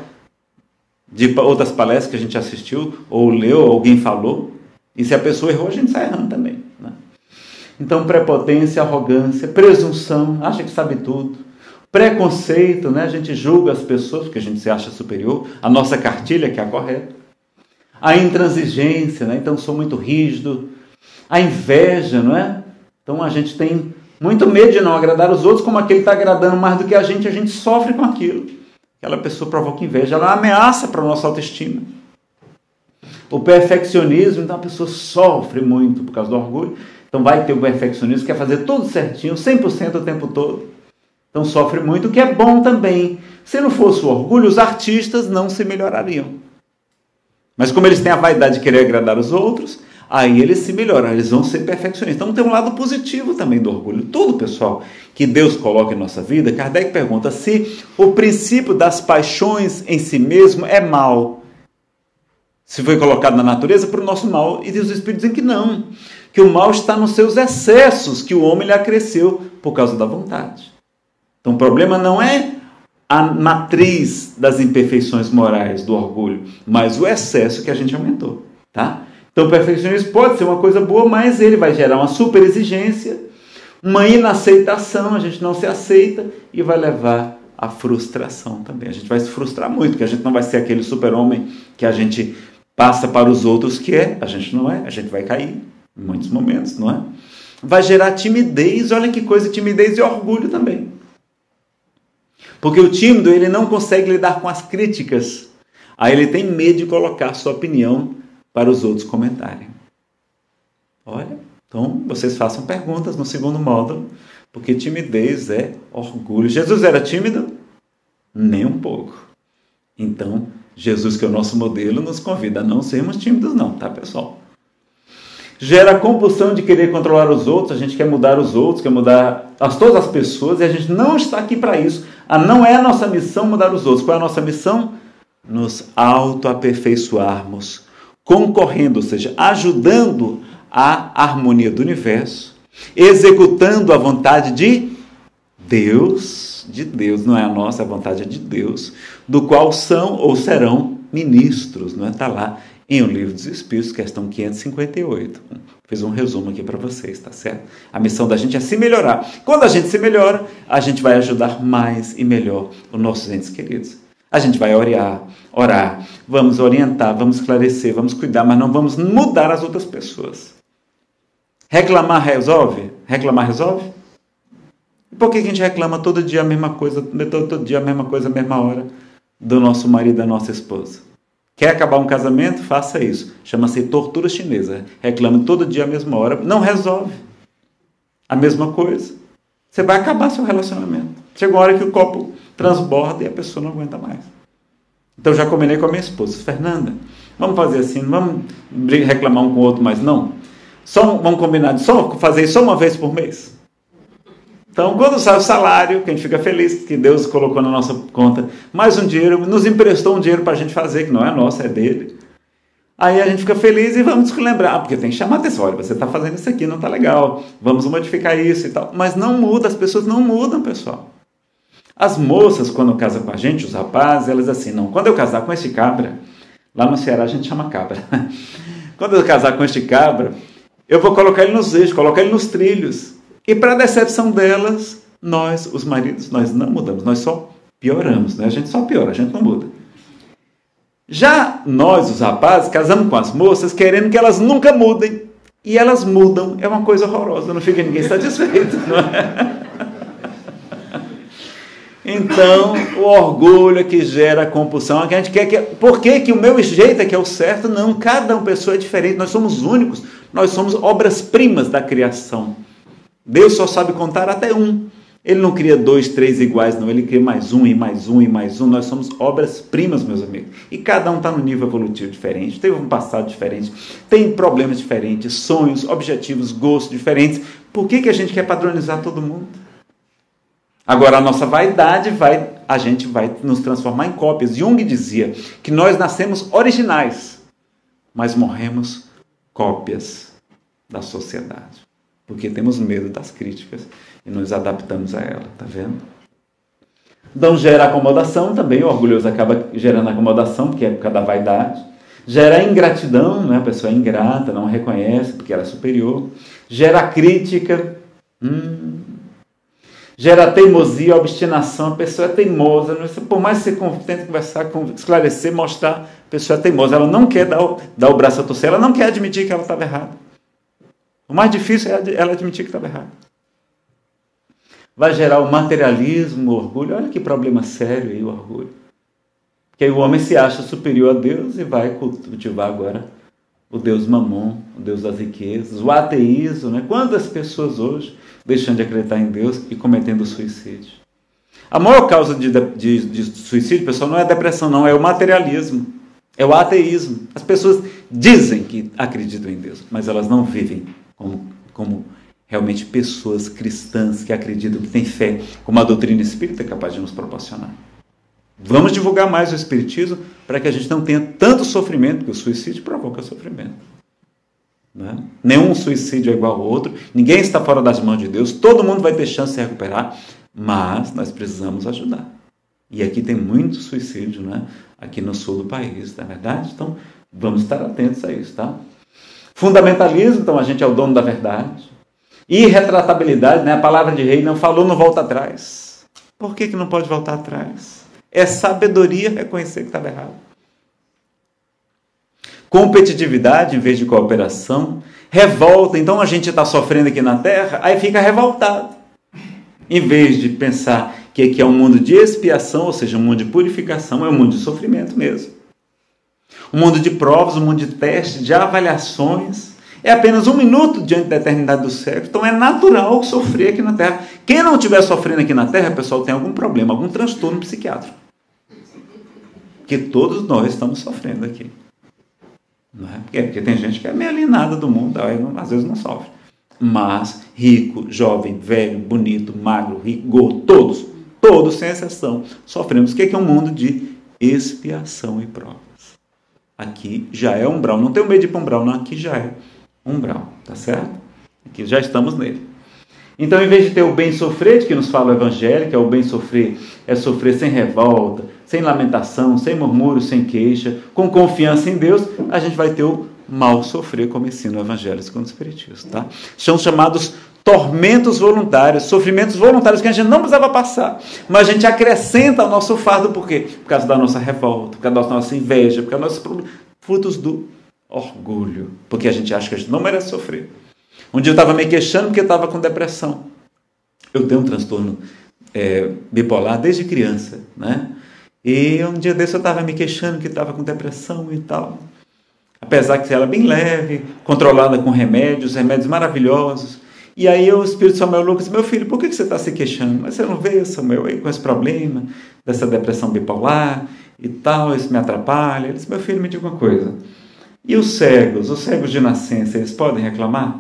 de outras palestras que a gente assistiu, ou leu, ou alguém falou. E se a pessoa errou, a gente sai errando também. Né? Então, prepotência, arrogância, presunção, acha que sabe tudo. Preconceito, né? A gente julga as pessoas porque a gente se acha superior, a nossa cartilha que é a correta. A intransigência, né? Então sou muito rígido. A inveja, não é? Então a gente tem muito medo de não agradar os outros, como aquele está agradando mais do que a gente sofre com aquilo. Aquela pessoa provoca inveja, ela ameaça para a nossa autoestima. O perfeccionismo, então a pessoa sofre muito por causa do orgulho. Então vai ter o perfeccionismo, quer fazer tudo certinho, 100% o tempo todo. Então sofre muito, o que é bom também. Se não fosse o orgulho, os artistas não se melhorariam. Mas como eles têm a vaidade de querer agradar os outros, aí eles se melhoram, eles vão ser perfeccionistas. Então tem um lado positivo também do orgulho. Tudo, pessoal, que Deus coloca em nossa vida, Kardec pergunta se o princípio das paixões em si mesmo é mal. Se foi colocado na natureza para o nosso mal. E os Espíritos dizem que não. Que o mal está nos seus excessos, que o homem lhe acresceu por causa da vontade. Então o problema não é a matriz das imperfeições morais do orgulho, mas o excesso que a gente aumentou, tá? Então o perfeccionismo pode ser uma coisa boa, mas ele vai gerar uma super exigência, uma inaceitação, a gente não se aceita e vai levar à frustração também. A gente vai se frustrar muito, porque a gente não vai ser aquele super-homem que a gente passa para os outros que é, a gente não é, a gente vai cair em muitos momentos, não é? Vai gerar timidez, olha que coisa, timidez e orgulho também. Porque o tímido, ele não consegue lidar com as críticas. Aí ele tem medo de colocar sua opinião para os outros comentarem. Olha, então vocês façam perguntas no segundo módulo Porque timidez é orgulho. Jesus era tímido? Nem um pouco. Então, Jesus, que é o nosso modelo, nos convida a não sermos tímidos não, tá, pessoal? Gera a compulsão de querer controlar os outros, a gente quer mudar os outros, quer mudar todas as pessoas, e a gente não está aqui para isso. Não é a nossa missão mudar os outros. Qual é a nossa missão? Nos autoaperfeiçoarmos, concorrendo, ou seja, ajudando a harmonia do universo, executando a vontade de Deus, não é a nossa, a vontade é de Deus, do qual são ou serão ministros, não é? Está lá em O Livro dos Espíritos, questão 558. Fiz um resumo aqui para vocês, tá certo? A missão da gente é se melhorar. Quando a gente se melhora, a gente vai ajudar mais e melhor os nossos entes queridos. A gente vai orar, vamos orientar, vamos esclarecer, vamos cuidar, mas não vamos mudar as outras pessoas. Reclamar resolve? Reclamar resolve? E por que a gente reclama todo dia a mesma coisa, todo dia a mesma coisa, a mesma hora, do nosso marido, da nossa esposa? Quer acabar um casamento? Faça isso. Chama-se tortura chinesa. Reclama todo dia a mesma hora. Não resolve. A mesma coisa. Você vai acabar seu relacionamento. Chega uma hora que o copo transborda e a pessoa não aguenta mais. Então, já combinei com a minha esposa. Fernanda, vamos fazer assim, não vamos reclamar um com o outro, mas não. Vamos combinar de fazer isso só uma vez por mês. Então, quando sai o salário, que a gente fica feliz que Deus colocou na nossa conta mais um dinheiro, nos emprestou um dinheiro para a gente fazer, que não é nosso, é dele. Aí a gente fica feliz e vamos lembrar, porque tem que chamar a atenção. Olha, você está fazendo isso aqui, não está legal, vamos modificar isso e tal. Mas não muda, as pessoas não mudam, pessoal. As moças, quando casam com a gente, os rapazes, elas assim, não, quando eu casar com este cabra, lá no Ceará a gente chama cabra. Quando eu casar com este cabra, eu vou colocar ele nos eixos, colocar ele nos trilhos. E para a decepção delas, nós, os maridos, nós não mudamos, nós só pioramos, né? A gente só piora, a gente não muda. Já nós, os rapazes, casamos com as moças querendo que elas nunca mudem. E elas mudam, é uma coisa horrorosa, não fica ninguém satisfeito, não é? Então, o orgulho é que gera a compulsão. A gente quer que... Por que o meu jeito é que é o certo? Não, cada pessoa é diferente, nós somos únicos, nós somos obras-primas da criação. Deus só sabe contar até um. Ele não cria 2, 3 iguais, não. Ele cria mais um, e mais um, e mais um. Nós somos obras-primas, meus amigos. E cada um está num nível evolutivo diferente, teve um passado diferente, tem problemas diferentes, sonhos, objetivos, gostos diferentes. Por que a gente quer padronizar todo mundo? Agora, a nossa vaidade a gente vai nos transformar em cópias. Jung dizia que nós nascemos originais, mas morremos cópias da sociedade. Porque temos medo das críticas e nos adaptamos a ela, tá vendo? Então gera acomodação também, o orgulhoso acaba gerando acomodação, porque é por causa da vaidade. Gera ingratidão, né? A pessoa é ingrata, não reconhece porque ela é superior. Gera crítica. Gera teimosia, obstinação, a pessoa é teimosa. Por mais que você tente conversar, esclarecer, mostrar, a pessoa é teimosa. Ela não quer dar o braço a torcer, ela não quer admitir que ela estava errada. O mais difícil é ela admitir que estava errado. Vai gerar o materialismo, o orgulho. Olha que problema sério aí o orgulho. Porque aí o homem se acha superior a Deus e vai cultivar agora o Deus Mamon, o Deus das riquezas, o ateísmo, né? Quantas pessoas hoje deixando de acreditar em Deus e cometendo suicídio? A maior causa de suicídio, pessoal, não é a depressão, não, é o materialismo, é o ateísmo. As pessoas dizem que acreditam em Deus, mas elas não vivem como realmente pessoas cristãs que acreditam, que têm fé, como a doutrina espírita é capaz de nos proporcionar. Vamos divulgar mais o espiritismo para que a gente não tenha tanto sofrimento, porque o suicídio provoca sofrimento. Né? Nenhum suicídio é igual ao outro, ninguém está fora das mãos de Deus, todo mundo vai ter chance de se recuperar, mas nós precisamos ajudar. E aqui tem muito suicídio, né? Aqui no sul do país, não é verdade? Então, vamos estar atentos a isso, tá? Fundamentalismo, então a gente é o dono da verdade. Irretratabilidade, né? A palavra de rei não falou, não volta atrás. Por que não pode voltar atrás? É sabedoria reconhecer que estava errado. Competitividade em vez de cooperação. Revolta, então a gente está sofrendo aqui na Terra, aí fica revoltado. Em vez de pensar que aqui é um mundo de expiação, ou seja, um mundo de purificação, é um mundo de sofrimento mesmo. Um mundo de provas, um mundo de testes, de avaliações. É apenas 1 minuto diante da eternidade do século. Então é natural sofrer aqui na Terra. Quem não estiver sofrendo aqui na Terra, pessoal, tem algum problema, algum transtorno psiquiátrico. Que todos nós estamos sofrendo aqui. Não é? Porque tem gente que é meio alienada do mundo, aí às vezes não sofre. Mas rico, jovem, velho, bonito, magro, rico, gordo, todos sem exceção, sofremos. O que é um mundo de expiação e provas? Aqui já é umbral. Não tenho medo de ir para umbral, não. Aqui já é umbral, tá certo? Aqui já estamos nele. Então, em vez de ter o bem sofrer, de que nos fala o Evangelho, que é o bem sofrer, é sofrer sem revolta, sem lamentação, sem murmúrio, sem queixa, com confiança em Deus, a gente vai ter o mal sofrer, como ensina o Evangelho segundo o Espiritismo, tá? São chamados tormentos voluntários, sofrimentos voluntários que a gente não precisava passar, mas a gente acrescenta ao nosso fardo, por quê? Por causa da nossa revolta, por causa da nossa inveja, por causa dos nossos problemas, frutos do orgulho, porque a gente acha que a gente não merece sofrer. Um dia eu estava me queixando porque eu estava com depressão. Eu tenho um transtorno bipolar desde criança, né? E um dia desse eu estava me queixando que estava com depressão e tal. Apesar que ela é bem leve, controlada com remédios maravilhosos. E aí o Espírito Samuel Lucas disse, meu filho, por que você está se queixando? Mas você não vê, Samuel, aí com esse problema dessa depressão bipolar e tal, isso me atrapalha. Ele disse, meu filho, me diga uma coisa. E os cegos de nascença, eles podem reclamar?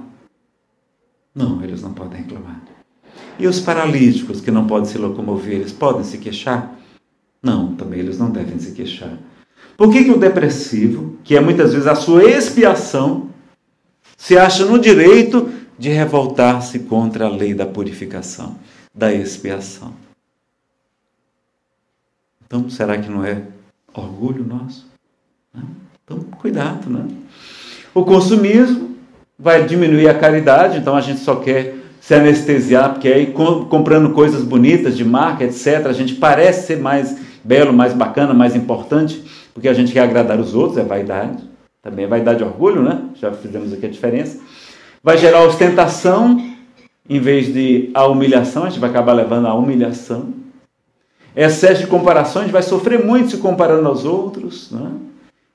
Não, eles não podem reclamar. E os paralíticos que não podem se locomover, eles podem se queixar? Não, também eles não devem se queixar. Por que o depressivo, que é muitas vezes a sua expiação, se acha no direito de revoltar-se contra a lei da purificação, da expiação? Então, será que não é orgulho nosso? Não? Então, cuidado, né? O consumismo vai diminuir a caridade, então a gente só quer se anestesiar, porque aí comprando coisas bonitas de marca, etc., a gente parece ser mais belo, mais bacana, mais importante, porque a gente quer agradar os outros, é vaidade. Também é vaidade e orgulho, né? Já fizemos aqui a diferença. Vai gerar ostentação, em vez de a humilhação, a gente vai acabar levando a humilhação. Excesso de comparação, a gente vai sofrer muito se comparando aos outros, né?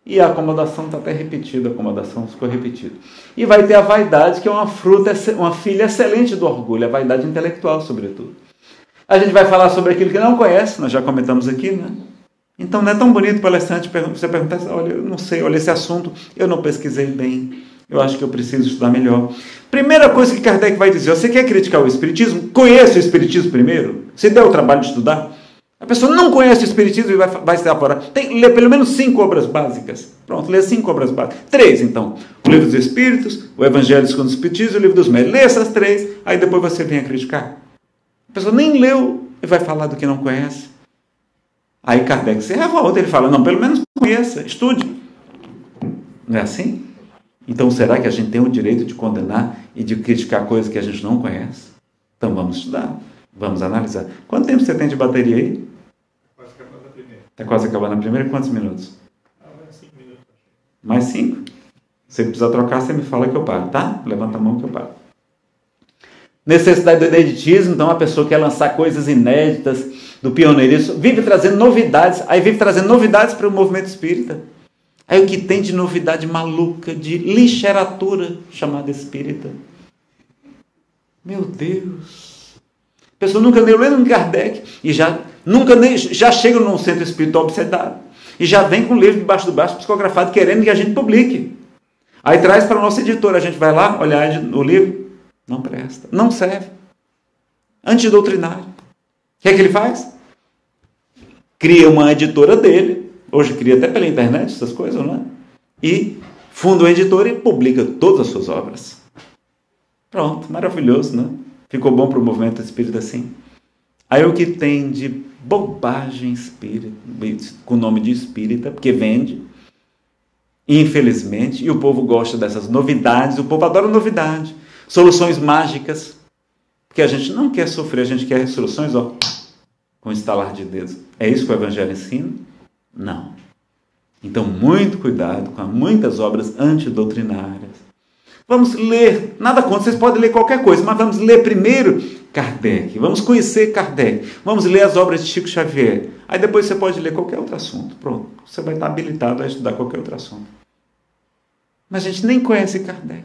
E a acomodação está até repetida, a acomodação ficou repetida. E vai ter a vaidade, que é uma fruta, uma filha excelente do orgulho, a vaidade intelectual, sobretudo. A gente vai falar sobre aquilo que não conhece, nós já comentamos aqui, né? Então não é tão bonito, palestrante, você perguntar, olha, eu não sei, olha esse assunto, eu não pesquisei bem, eu acho que eu preciso estudar melhor. Primeira coisa que Kardec vai dizer, você quer criticar o Espiritismo? Conheça o Espiritismo primeiro, se der o trabalho de estudar. A pessoa não conhece o Espiritismo e vai se apurar. Tem que ler pelo menos 5 obras básicas. Pronto, lê 5 obras básicas. 3, então. O Livro dos Espíritos, o Evangelho segundo o Espiritismo e o Livro dos Médios. Lê essas 3, aí depois você vem a criticar. A pessoa nem leu e vai falar do que não conhece. Aí Kardec se revolta, ele fala, não, pelo menos conheça, estude. Não é assim? Então será que a gente tem o direito de condenar e de criticar coisas que a gente não conhece? Então vamos estudar, vamos analisar. Quanto tempo você tem de bateria aí? Quase acabando a primeira. Está quase acabando a primeira? Quantos minutos? Mais 5 minutos. Mais 5? Se precisar trocar, você me fala que eu paro, tá? Levanta a mão que eu paro. Necessidade do ineditismo, então a pessoa quer lançar coisas inéditas, do pioneirismo, vive trazendo novidades, aí vive trazendo novidades para o movimento espírita. Aí o que tem de novidade maluca, de literatura chamada espírita. Meu Deus! A pessoa nunca nem leu um Kardec e já chega num centro espiritual obsedado e já vem com o livro debaixo do braço psicografado querendo que a gente publique. Aí traz para a nossa editora, a gente vai lá olhar o livro, não presta, não serve. Antidoutrinário. O que é que ele faz? Cria uma editora dele, hoje cria até pela internet essas coisas, não é? E funda uma editora e publica todas as suas obras. Pronto, maravilhoso, né? Ficou bom para o movimento espírita assim. Aí o que tem de bobagem espírita, com o nome de espírita, porque vende, infelizmente, e o povo gosta dessas novidades, o povo adora novidade, soluções mágicas, porque a gente não quer sofrer, a gente quer soluções, ó, com estalar de dedos. É isso que o Evangelho ensina? Não. Então, muito cuidado com muitas obras antidoutrinárias. Vamos ler, nada contra, vocês podem ler qualquer coisa, mas vamos ler primeiro Kardec, vamos conhecer Kardec, vamos ler as obras de Chico Xavier, aí depois você pode ler qualquer outro assunto, pronto, você vai estar habilitado a estudar qualquer outro assunto. Mas a gente nem conhece Kardec,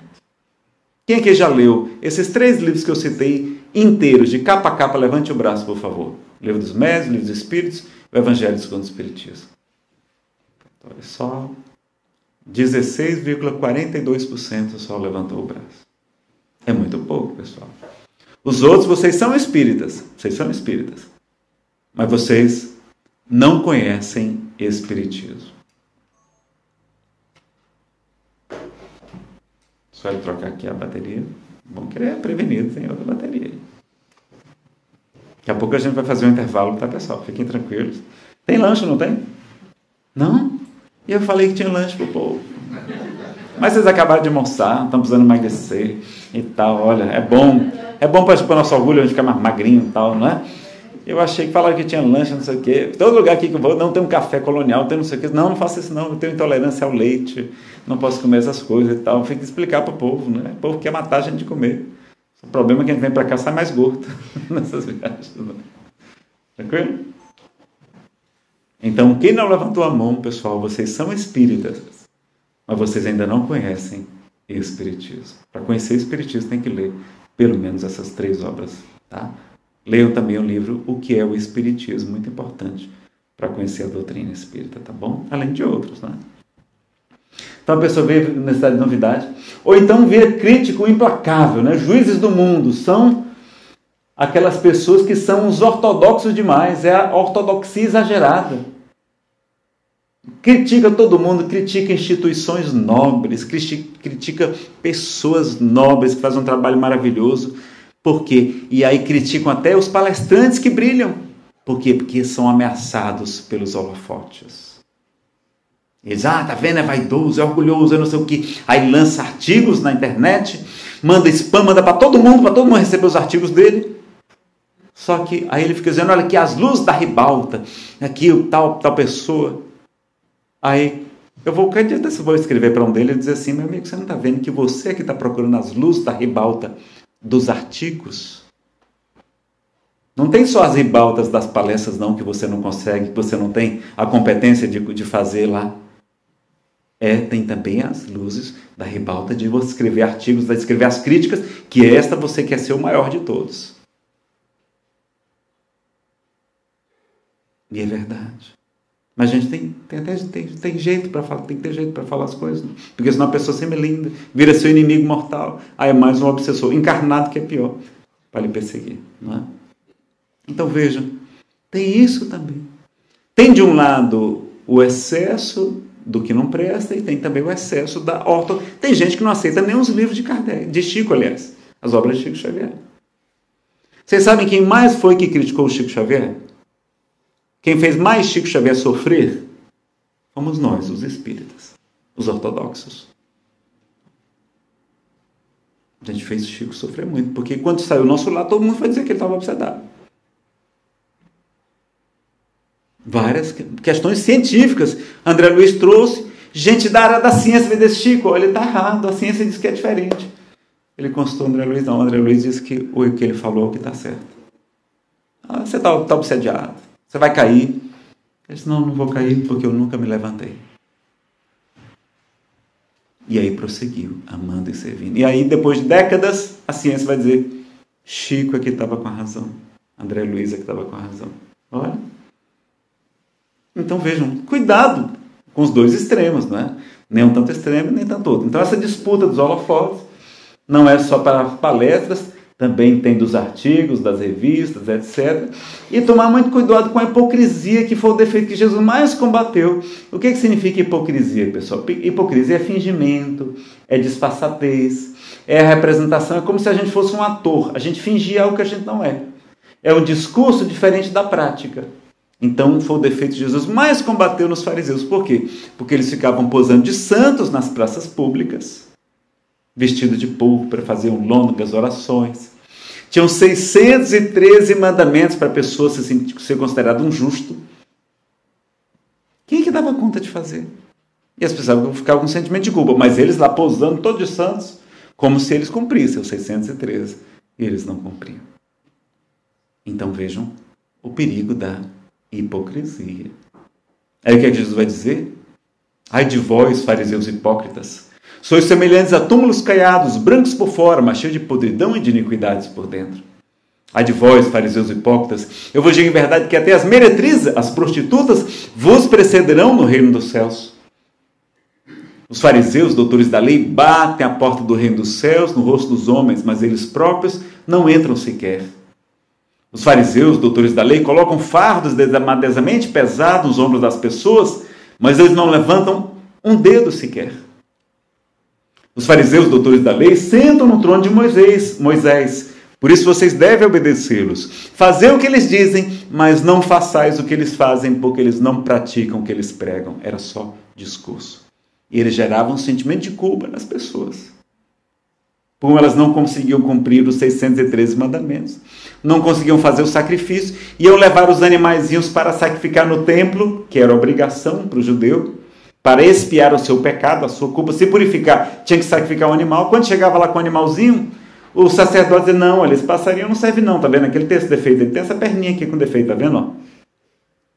Quem aqui já leu esses 3 livros que eu citei inteiros, de capa a capa? Levante o braço, por favor. O Livro dos Médios, o Livro dos Espíritos, o Evangelho segundo o Espiritismo. Então, é só 16,42% só levantou o braço. É muito pouco, pessoal. Os outros, vocês são espíritas. Vocês são espíritas. Mas vocês não conhecem espiritismo. Só ele trocar aqui a bateria. Bom que ele é prevenido, tem outra bateria. Daqui a pouco a gente vai fazer um intervalo, tá, pessoal? Fiquem tranquilos. Tem lanche, não tem? Não? E eu falei que tinha lanche pro povo. Mas vocês acabaram de almoçar, estão precisando emagrecer e tal. Olha, é bom para o nosso orgulho, a gente ficar mais magrinho e tal, não é? Eu achei que falaram que tinha lanche, não sei o quê. Todo lugar aqui que eu vou, não tem um café colonial, tem não sei o quê. Não faça isso não, eu tenho intolerância ao leite, não posso comer essas coisas e tal. Tem que explicar para o povo, né? O povo quer matar a gente de comer. O problema é que a gente vem para cá e sai mais gordo nessas viagens. Né? Tranquilo? Então, quem não levantou a mão, pessoal, vocês são espíritas, mas vocês ainda não conhecem espiritismo. Para conhecer espiritismo tem que ler pelo menos essas 3 obras, tá? Leiam também o livro O que é o Espiritismo, muito importante para conhecer a doutrina espírita, tá bom? Além de outros, né? Então a pessoa vê necessidade de novidade, ou então vira crítico implacável, né? Juízes do mundo são aquelas pessoas que são os ortodoxos demais, é a ortodoxia exagerada. Critica todo mundo, critica instituições nobres, critica pessoas nobres que fazem um trabalho maravilhoso. Por quê? E aí criticam até os palestrantes que brilham. Por quê? Porque são ameaçados pelos holofotes. Eles, tá vendo? É vaidoso, é orgulhoso, é não sei o quê. Aí lança artigos na internet, manda spam, manda para todo mundo receber os artigos dele. Só que aí ele fica dizendo, olha aqui, as luzes da ribalta, aqui o tal pessoa. Aí eu vou escrever para um dele e dizer assim, meu amigo, você não está vendo que você que está procurando as luzes da ribalta dos artigos? Não tem só as ribaltas das palestras não, que você não consegue, que você não tem a competência de fazer lá. Tem também as luzes da ribalta de você escrever artigos, de escrever as críticas, que esta você quer ser o maior de todos. E é verdade. Mas a gente tem jeito para falar, tem que ter jeito para falar as coisas, né? Porque senão a pessoa sempre é linda, vira seu inimigo mortal, aí é mais um obsessor encarnado que é pior para lhe perseguir, não é? Então vejam, tem isso também. Tem de um lado o excesso do que não presta e tem também o excesso da ortodoxia. Tem gente que não aceita nem os livros de Kardec, de Chico, aliás, as obras de Chico Xavier. Vocês sabem quem mais foi que criticou o Chico Xavier? Quem fez mais Chico Xavier sofrer fomos nós, os espíritas, os ortodoxos. A gente fez o Chico sofrer muito, porque quando saiu o nosso lado, todo mundo foi dizer que ele estava obsedado. Várias questões científicas. André Luiz trouxe, gente da área da ciência veio desse Chico, olha, ele está errado, a ciência diz que é diferente. Ele consultou André Luiz, não, André Luiz disse que o que ele falou é o que está certo. Você está obsediado. Você vai cair. Ele disse, não vou cair porque eu nunca me levantei. E aí prosseguiu, amando e servindo. E aí, depois de décadas, a ciência vai dizer, Chico é que estava com a razão. André Luiz é que estava com a razão. Olha. Então vejam, cuidado com os dois extremos, não é? Nem um tanto extremo, nem tanto outro. Então essa disputa dos holofotes não é só para palestras, também tem dos artigos, das revistas, etc. E tomar muito cuidado com a hipocrisia, que foi o defeito que Jesus mais combateu. O que significa hipocrisia, pessoal? Hipocrisia é fingimento, é disfarçatez, é a representação, é como se a gente fosse um ator. A gente fingia algo que a gente não é. É um discurso diferente da prática. Então, foi o defeito que Jesus mais combateu nos fariseus. Por quê? Porque eles ficavam posando de santos nas praças públicas, vestido de púrpura, faziam longas orações. Tinham 613 mandamentos para a pessoa ser considerada um justo. Quem é que dava conta de fazer? E as pessoas ficavam com sentimento de culpa, mas eles lá posando todos de santos, como se eles cumprissem os 613. E eles não cumpriam. Então vejam o perigo da hipocrisia. Aí o que é que Jesus vai dizer? Ai de vós, fariseus hipócritas, Sois semelhantes a túmulos caiados, brancos por fora, mas cheios de podridão e de iniquidades por dentro. Ai de vós, fariseus hipócritas, eu vos digo em verdade que até as meretrizes, as prostitutas, vos precederão no reino dos céus. Os fariseus, doutores da lei, batem a porta do reino dos céus no rosto dos homens, mas eles próprios não entram sequer. Os fariseus, doutores da lei, colocam fardos desamadamente pesados nos ombros das pessoas, mas eles não levantam um dedo sequer. Os fariseus, doutores da lei, sentam no trono de Moisés. Por isso vocês devem obedecê-los. Fazer o que eles dizem, mas não façais o que eles fazem, porque eles não praticam o que eles pregam. Era só discurso. E eles geravam um sentimento de culpa nas pessoas. Como elas não conseguiam cumprir os 613 mandamentos, não conseguiam fazer o sacrifício, iam levar os animaizinhos para sacrificar no templo, que era obrigação para o judeu, para expiar o seu pecado, a sua culpa, se purificar, tinha que sacrificar um animal. Quando chegava lá com o animalzinho, o sacerdote dizia, não, olha, esse passarinho não serve não, tá vendo? Aquele tem esse defeito, ele tem essa perninha aqui com defeito, tá vendo? Ó?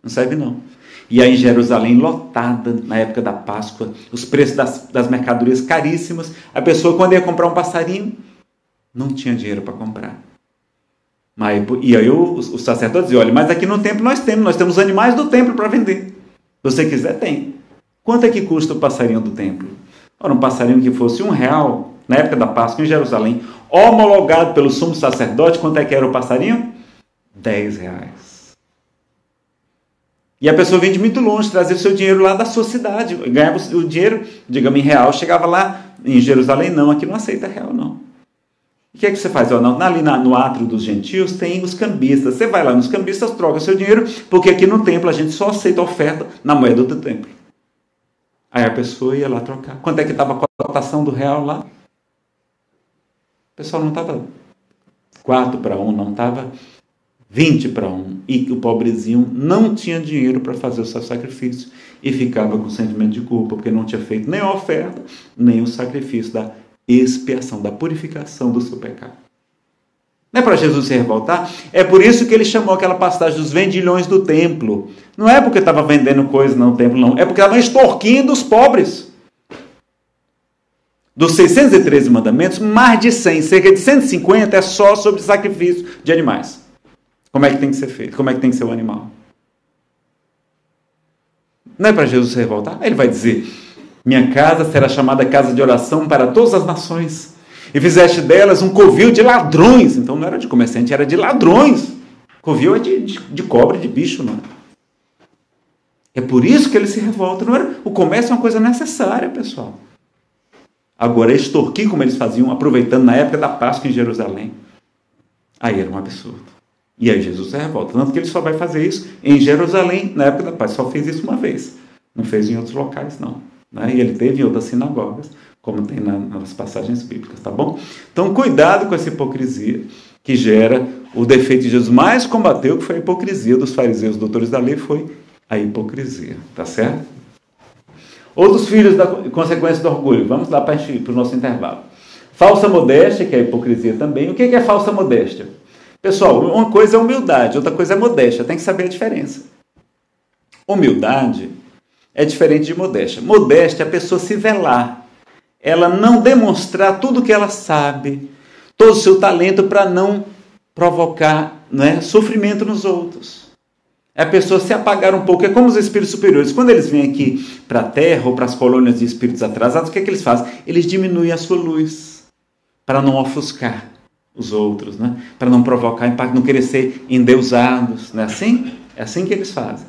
Não serve não. E aí em Jerusalém, lotada, na época da Páscoa, os preços das mercadorias caríssimos, a pessoa quando ia comprar um passarinho, não tinha dinheiro para comprar. E aí o sacerdote dizia, olha, mas aqui no templo nós temos animais do templo para vender. Se você quiser, tem. Quanto é que custa o passarinho do templo? Ora, um passarinho que fosse R$1, na época da Páscoa em Jerusalém, homologado pelo sumo sacerdote, quanto é que era o passarinho? R$10. E a pessoa vinha de muito longe, trazia o seu dinheiro lá da sua cidade, ganhava o dinheiro, digamos, em real, chegava lá em Jerusalém, não, aqui não aceita real, não. O que é que você faz? Ali no átrio dos gentios tem os cambistas, você vai lá nos cambistas, troca seu dinheiro, porque aqui no templo a gente só aceita oferta na moeda do templo. Aí a pessoa ia lá trocar. Quanto é que estava a cotação do real lá? O pessoal não estava 4-1, não estava 20-1. E o pobrezinho não tinha dinheiro para fazer o seu sacrifício e ficava com sentimento de culpa, porque não tinha feito nem a oferta, nem o sacrifício da expiação, da purificação do seu pecado. Não é para Jesus se revoltar? É por isso que ele chamou aquela passagem dos vendilhões do templo. Não é porque estava vendendo coisas no templo, não. É porque estava extorquindo os pobres. Dos 613 mandamentos, mais de 100, cerca de 150 é só sobre sacrifício de animais. Como é que tem que ser feito? Como é que tem que ser o animal? Não é para Jesus se revoltar? Ele vai dizer, minha casa será chamada casa de oração para todas as nações. E fizeste delas um covil de ladrões. Então não era de comerciante, era de ladrões. Covil é de cobre, de bicho, não é? É por isso que ele se revolta. Não era? O comércio é uma coisa necessária, pessoal. Agora, extorquir, como eles faziam, aproveitando na época da Páscoa em Jerusalém, aí era um absurdo. E aí Jesus se revolta. Tanto que ele só vai fazer isso em Jerusalém, na época da Páscoa. Só fez isso uma vez. Não fez em outros locais, não. E ele teve em outras sinagogas, como tem nas passagens bíblicas, tá bom? Então, cuidado com essa hipocrisia que gera o defeito de Jesus. Mais combateu que foi a hipocrisia dos fariseus, doutores da lei, foi a hipocrisia, tá certo? Outros filhos da consequência do orgulho. Vamos lá para o nosso intervalo. Falsa modéstia, que é a hipocrisia também. O que é falsa modéstia? Pessoal, uma coisa é humildade, outra coisa é modéstia. Tem que saber a diferença. Humildade é diferente de modéstia. Modéstia é a pessoa se velar. Ela não demonstrar tudo o que ela sabe, todo o seu talento para não provocar, sofrimento nos outros. É a pessoa se apagar um pouco. É como os espíritos superiores. Quando eles vêm aqui para a Terra ou para as colônias de espíritos atrasados, o que é que eles fazem? Eles diminuem a sua luz para não ofuscar os outros, para não provocar impacto, não querer ser endeusados. Não é assim? É assim que eles fazem.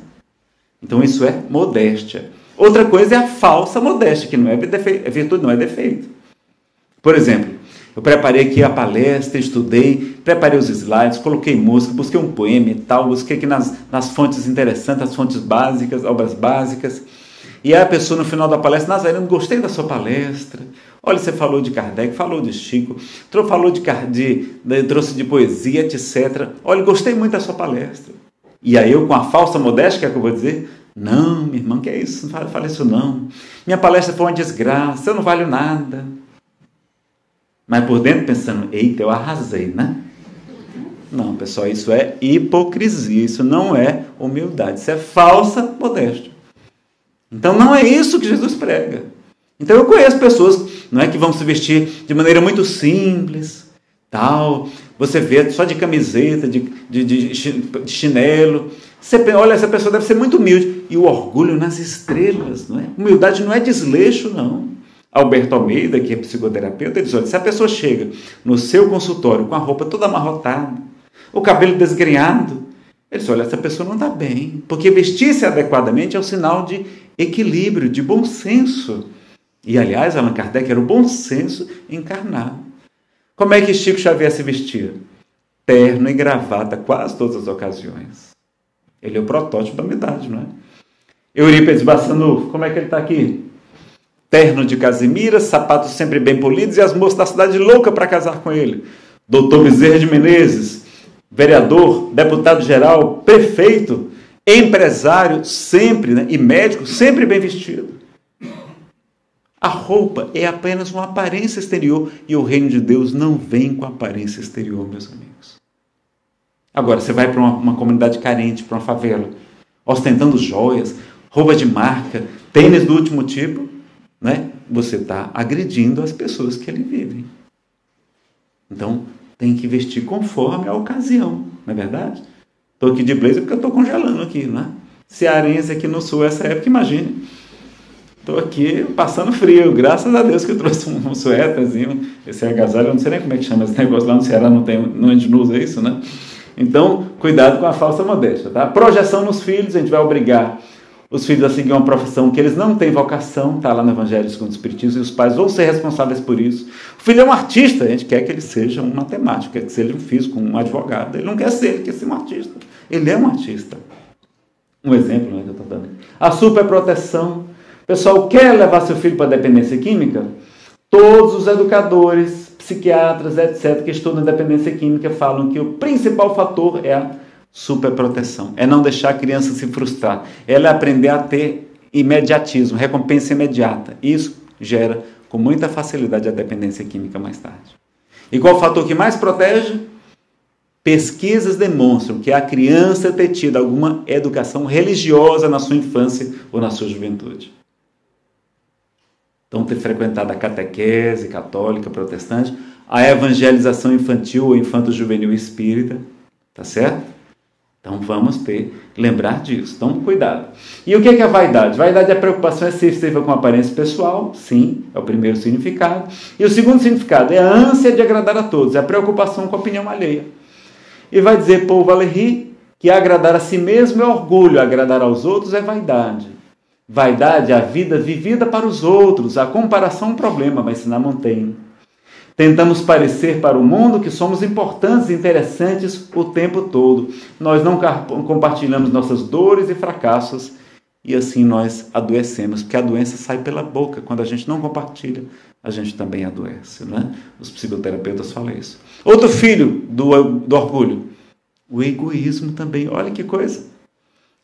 Então isso é modéstia. Outra coisa é a falsa modéstia, que não é virtude, não é defeito. Por exemplo, eu preparei aqui a palestra, estudei, preparei os slides, coloquei música, busquei um poema e tal, busquei aqui nas fontes interessantes, as fontes básicas, obras básicas. E aí a pessoa no final da palestra, Nazareno, gostei da sua palestra. Olha, você falou de Kardec, falou de Chico, falou trouxe de poesia, etc. Olha, gostei muito da sua palestra. E aí eu, com a falsa modéstia, que é que eu vou dizer? Não, minha irmã, que é isso? Não fala isso não. Minha palestra foi uma desgraça, eu não valho nada. Mas por dentro pensando, eita, eu arrasei, né? Não, pessoal, isso é hipocrisia, isso não é humildade, isso é falsa modéstia. Então não é isso que Jesus prega. Então eu conheço pessoas, não é, que vão se vestir de maneira muito simples, tal. Você vê só de camiseta, de chinelo. Você olha, essa pessoa deve ser muito humilde. E o orgulho nas estrelas, não é? Humildade não é desleixo, não. Alberto Almeida, que é psicoterapeuta, ele diz, olha, se a pessoa chega no seu consultório com a roupa toda amarrotada, o cabelo desgrenhado, ele diz, olha, essa pessoa não está bem. Porque vestir-se adequadamente é um sinal de equilíbrio, de bom senso. E, aliás, Allan Kardec era o bom senso encarnado. Como é que Chico Xavier se vestia? Terno e gravata, quase todas as ocasiões. Ele é o protótipo da humildade, não é? Eurípides Bassanufo, como é que ele está aqui? Terno de casimira, sapatos sempre bem polidos e as moças da cidade louca para casar com ele. Doutor Bezerra de Menezes, vereador, deputado-geral, prefeito, empresário, sempre, né? E médico, sempre bem vestido. A roupa é apenas uma aparência exterior e o reino de Deus não vem com aparência exterior, meus amigos. Agora, você vai para uma comunidade carente, para uma favela, ostentando joias, roupa de marca, tênis do último tipo, né? Você está agredindo as pessoas que ali vivem. Então, tem que vestir conforme a ocasião, não é verdade? Estou aqui de blazer porque eu estou congelando aqui, não é? Cearense aqui no sul, essa época, imagine. Estou aqui passando frio, graças a Deus que eu trouxe um suéterzinho, esse agasalho, eu não sei nem como é que chama esse negócio, lá no Ceará não a gente não usa isso, né? Então, cuidado com a falsa modéstia, tá? Projeção nos filhos, a gente vai obrigar os filhos a seguir uma profissão que eles não têm vocação, está lá no Evangelho segundo o Espiritismo, e os pais vão ser responsáveis por isso. O filho é um artista, a gente quer que ele seja um matemático, quer que seja um físico, um advogado, ele não quer ser, ele quer ser um artista, ele é um artista. Um exemplo, né, que eu estou dando. A superproteção. O pessoal quer levar seu filho para a dependência química? Todos os educadores, psiquiatras, etc., que estudam dependência química falam que o principal fator é a superproteção. É não deixar a criança se frustrar. Ela é aprender a ter imediatismo, recompensa imediata. Isso gera com muita facilidade a dependência química mais tarde. E qual o fator que mais protege? Pesquisas demonstram que a criança ter tido alguma educação religiosa na sua infância ou na sua juventude. Então, ter frequentado a catequese católica, protestante, a evangelização infantil ou infanto-juvenil espírita, tá certo? Então, vamos lembrar disso. Então, cuidado. E o que é a vaidade? Vaidade é a preocupação excessiva com a aparência pessoal, sim, é o primeiro significado. E o segundo significado é a ânsia de agradar a todos, é a preocupação com a opinião alheia. E vai dizer Paul Valéry que agradar a si mesmo é orgulho, agradar aos outros é vaidade. Vaidade é a vida vivida para os outros. A comparação é um problema, vai ensinar Montaigne. Tentamos parecer para o mundo que somos importantes e interessantes o tempo todo. Nós não compartilhamos nossas dores e fracassos e assim nós adoecemos, porque a doença sai pela boca. Quando a gente não compartilha, a gente também adoece, né? Os psicoterapeutas falam isso. Outro filho do orgulho, o egoísmo também. Olha que coisa.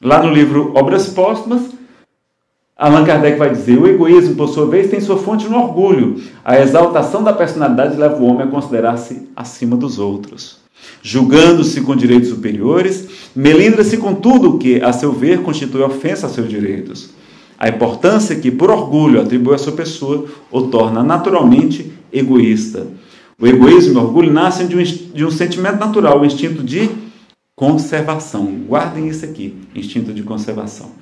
Lá no livro Obras Póstumas, Allan Kardec vai dizer, o egoísmo, por sua vez, tem sua fonte no orgulho. A exaltação da personalidade leva o homem a considerar-se acima dos outros. Julgando-se com direitos superiores, melindra-se com tudo o que, a seu ver, constitui ofensa a seus direitos. A importância que, por orgulho, atribui à sua pessoa o torna naturalmente egoísta. O egoísmo e o orgulho nascem de um sentimento natural, o instinto de conservação. Guardem isso aqui, instinto de conservação.